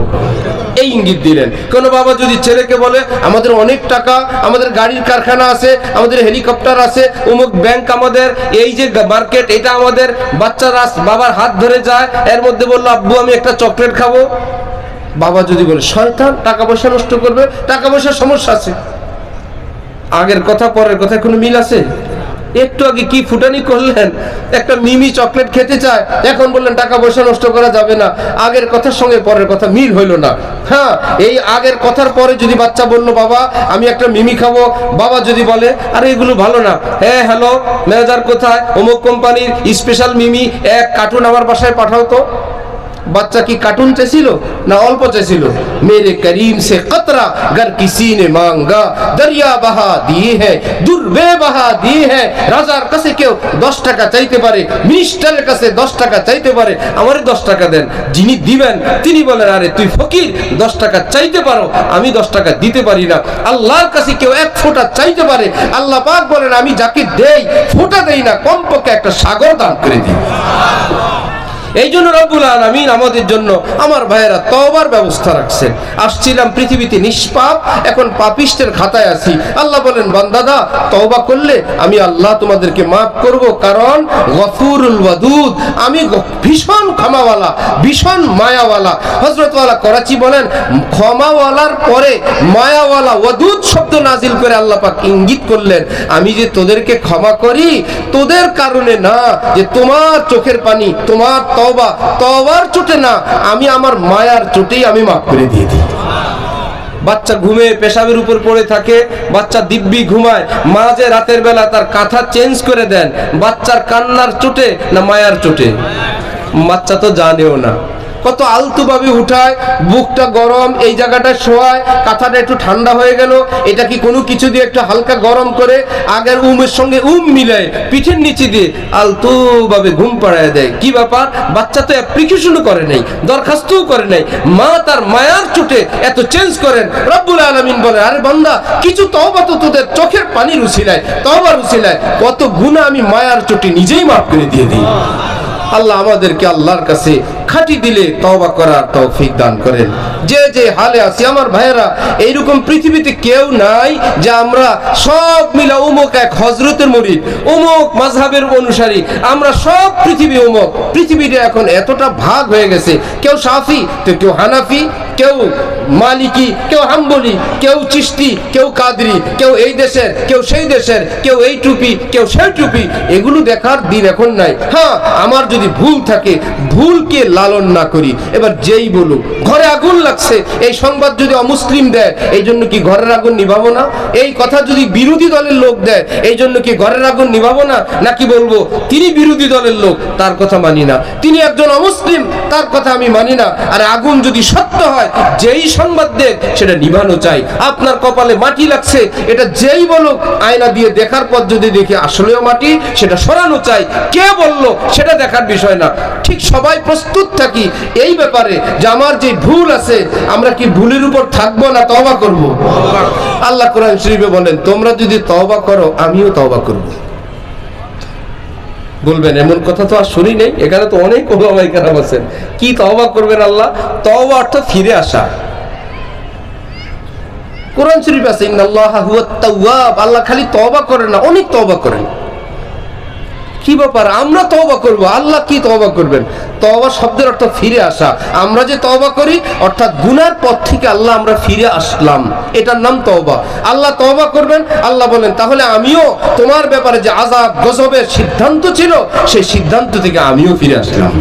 এই ইঙ্গিত দিলেন। কোন বাবা যদি ছেলেকে বলে আমাদের অনেক টাকা, আমাদের গাড়ির কারখানা আছে, আমাদের হেলিকপ্টার আছে, অমুক ব্যাংক আমাদের, এই যে মার্কেট এটা আমাদের, বাচ্চারা বাবার হাত ধরে যায়, এর মধ্যে বললো আব্বু আমি একটা চকলেট খাবো। বাবা যদি বলে শয়তান, টাকা পয়সা নষ্ট করবে, টাকা পয়সার সমস্যা আছে। আগের কথা পরের কথা কোনো মিল আছে? একটু আগে কি ফুটানি করলেন, একটা মিমি চকলেট খেতে চায়, এখন বললেন টাকা পয়সা নষ্ট করা যাবে না। আগের কথার সঙ্গে পরের কথা মিল হইল না। হ্যাঁ, এই আগের কথার পরে যদি বাচ্চা বললো বাবা আমি একটা মিমি খাবো, বাবা যদি বলে আরে এগুলো ভালো না, হ্যাঁ হ্যালো ম্যানেজার কোথায়, অমুক কোম্পানির স্পেশাল মিমি 1 কার্টুন আমার বাসায় পাঠাও তো। বাচ্চা কি কার্টুন চেয়েছিল না অল্প চেয়েছিল? মেরে করিম সে কতরা গর কিসি নে মাঙ্গা, দরিয়া বাহা দিয়ে হ্যাঁ দুর্বে বাহা দিয়ে হ্যাঁ। রাজার কাছে কেউ 10 টাকা চাইতে পারে, মিনিস্টারের কাছে 10 টাকা চাইতে পারে, আমারে 10 টাকা দেন। যিনি দিবেন তিনি বলেন আরে তুই ফকির, 10 টাকা চাইতে পারো, আমি 10 টাকা দিতে পারি না। আল্লাহর কাছে কেউ 1 ফোঁটা চাইতে পারে, আল্লাহ পাক বলেন আমি যাকে দেই ফোঁটা দেই না, কমপক্ষে একটা সাগর দান করে দিই। এই জন্য রব্বুল আলামিন আমাদের জন্য, আমার ভাইয়েরা, তওবার ব্যবস্থা রাখছেন। আসছিলাম পৃথিবীতে নিষ্পাপ, এখন পাপিষ্টের খাতায় আছি। আল্লাহ বলেন বান্দাদা তওবা করলে আমি আল্লাহ তোমাদেরকে মাফ করব, কারণ গফুরুল ওয়াদুদ, আমি ভীষণ ক্ষমাওয়ালা, ভীষণ মায়াওয়ালা। হযরত ওয়ালা করাচি বলেন ক্ষমাওয়ালার পরে মায়াওয়ালা ওয়াদুদ শব্দ নাজিল করে আল্লাহ পাক ইঙ্গিত করলেন আমি যে তোদেরকে ক্ষমা করি তোদের কারণে না, যে তোমার চোখের পানি, তোমার তওবা, তওবার চোটে না, আমি আমার মায়ার চোটেই আমি মাফ করে দিয়ে দিই। বাচ্চা ঘুমে পেশাবের উপর পড়ে থাকে, বাচ্চা দিব্যি ঘুমায়, মা যে রাতের বেলা তার কাঁথা চেঞ্জ করে দেন, বাচ্চার কান্নার চোটে না মায়ার চোটে? বাচ্চা তো জানেও না, কত আলতু ভাবে উঠায়, বুকটা গরম, এই জায়গাটা শোয়ায়, কাঁথাটা একটু ঠান্ডা হয়ে গেল, এটা কি কোনো কিছু দিয়ে একটু হালকা গরম করে আগের উমের সঙ্গে মিলায় পিঠের নিচে দিয়ে আলতু ভাবে ঘুম পাড়ায় দেয়। কি ব্যাপার? বাচ্চা তো অ্যাপ্লিকেশনও করে নাই, দরখাস্তও করে নাই, মা তার মায়ার চোটে এত চেঞ্জ করেন। রব্বুল আলামিন বলে, আরে বান্দা, কিছু তওবা তো তোদের চোখের পানির উছিলায়, তওবার উছিলায় কত গুনাহ আমি মায়ার চোটে নিজেই মাফ করে দিয়ে দিই। আল্লাহ আমাদেরকে আল্লাহর কাছে খাঁটি দিলে তওবা করার তৌফিক দান করেন। যে যে হালে আছি আমার ভাইয়েরা, এইরকম পৃথিবীতে কেউ নাই যে আমরা সব মিলা উমুক এক হযরতের মুরিদ, উমুক মাযহাবের অনুসারী, আমরা সব পৃথিবী উমুক। পৃথিবীটা এখন এতটা ভাগ হয়ে গেছে, কেউ শাফি তো কেউ হানাফি, কেউ মালিকি, কেউ হাম্বলি, কেউ চিশতি, কেউ কাদরি, কেউ এই দেশের, কেউ সেই দেশের, কেউ এই টুপি, কেউ সেই টুপি। এগুলো দেখার দিন এখন নাই। হ্যাঁ, আমার যদি ভুল থাকে, ভুলকে লালন না করি। এবার যেই বলুক ঘরে আগুন লাগছে, এই সংবাদ যদি অমুসলিম দেয়, এই জন্য কি ঘরের আগুন নিভাবো না? এই কথা যদি বিরোধী দলের লোক দেয়, এই জন্য কি ঘরের আগুন নিভাবো না? নাকি বলবো তিনি বিরোধী দলের লোক, তার কথা মানি না, তিনি একজন অমুসলিম, তার কথা আমি মানি না। আর আগুন যদি সত্য হয়, যেই সংবাদ দেয় সেটা নিভানো চাই। আপনার কপালে মাটি লাগছে, এটা যেই বলুক, আয়না দিয়ে দেখার পর যদি দেখি আসলেও মাটি, সেটা সরানো চাই। কে বলল সেটা দেখার বিষয় না। ঠিক সবাই প্রস্তুত থাকি এই ব্যাপারে যে আমার যে ভুল আছে, আমরা কি ভুলের উপর থাকবো না তওবা করব? আল্লাহ কোরআন শরীফে বলেন, তোমরা যদি তওবা করো আমিও তওবা করব। বলবেন এমন কথা তো আর শুনি নেই, এখানে তো অনেক ওলামায়ে কেরাম আছেন, কি তওবা করবেন আল্লাহ? তওবা অর্থাৎ ফিরে আসা। কোরআন শরীফ আছে, ইন্নাল্লাহা হুয়াত তাওয়াব, আল্লাহ খালি তওবা করেন না, অনেক তওবা করেন। কি ব্যাপার? আমরা তওবা করব, আল্লাহ কি তওবা করবেন? তওবা শব্দের অর্থ ফিরে আসা। আমরা যে তওবা করি অর্থাৎ গুনার পথ থেকে আল্লাহ আমরা ফিরে আসলাম, এটার নাম তওবা। আল্লাহ তওবা করবেন, আল্লাহ বলেন তাহলে আমিও তোমার ব্যাপারে যে আযাব গজবের সিদ্ধান্ত ছিল, সেই সিদ্ধান্ত থেকে আমিও ফিরে আসলাম।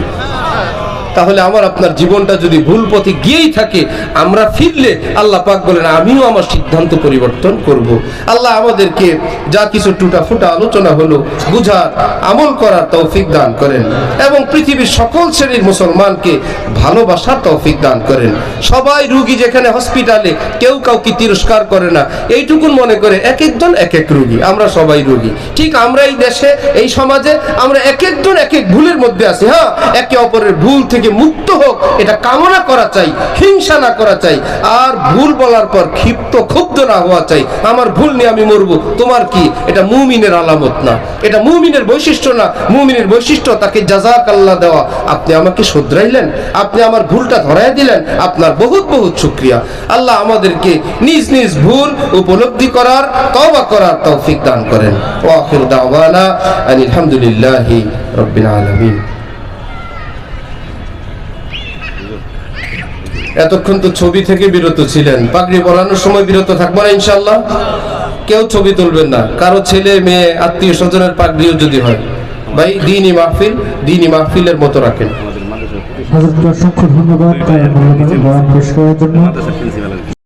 তাহলে আমার আপনার জীবনটা যদি ভুল পথে গিয়েই থাকে, আমরা ফিরলে আল্লাহ পাক বলেন আমিও আমার সিদ্ধান্ত পরিবর্তন করব। আল্লাহ আমাদেরকে যা কিছু টুটা ফুটা আলোচনা হলো বুঝার, আমল করার তৌফিক দান করেন এবং পৃথিবীর সকল শ্রেণীর মুসলমানকে ভালোবাসার তৌফিক দান করেন। সবাই রোগী যেখানে হসপিটালে, কেউ কাউকে তিরস্কার করে না, এইটুকুন মনে করে এক একজন এক এক রোগী, আমরা সবাই রোগী। ঠিক আমরা এই দেশে, এই সমাজে আমরা এক একজন এক এক ভুলের মধ্যে আছি। হ্যাঁ, একে অপরের ভুল থেকে মুক্ত হোক এটা কামনা করা চাই, হিংসা না করা চাই, আর ভুল বলার পর ক্ষুব্ধ না হওয়া চাই। আমার ভুল নিয়ে আমি মরবো, তোমার কি? এটা মুমিনের আলামত না, এটা মুমিনের বৈশিষ্ট্য না। মুমিনের বৈশিষ্ট্য তাকে জাযাকাল্লাহ দেওয়া, আপনি আমাকে শুধরাইলেন, আপনি আমার ভুলটা ধরাই দিলেন, আপনার বহুত বহুত শুকরিয়া। আল্লাহ আমাদেরকে নিজ নিজ ভুল উপলব্ধি করার, তওবা করার তৌফিক দান করেন। ওয়া আখিরু দাওয়ানা আলহামদুলিল্লাহি রাব্বিল আলামিন। এতক্ষণ তো ছবি থেকে বিরত ছিলেন, পাগড়ি পরানোর সময় বিরত থাকবো না ইনশাআল্লাহ। কেউ ছবি তুলবেন না, কারো ছেলে মেয়ে আত্মীয় স্বজনের পাগড়িও যদি হয়, ভাই দ্বীনি মাহফিল, দ্বীনি মাহফিলের মতো রাখেন। অসংখ্য ধন্যবাদ বয়ান পেশ করার জন্য।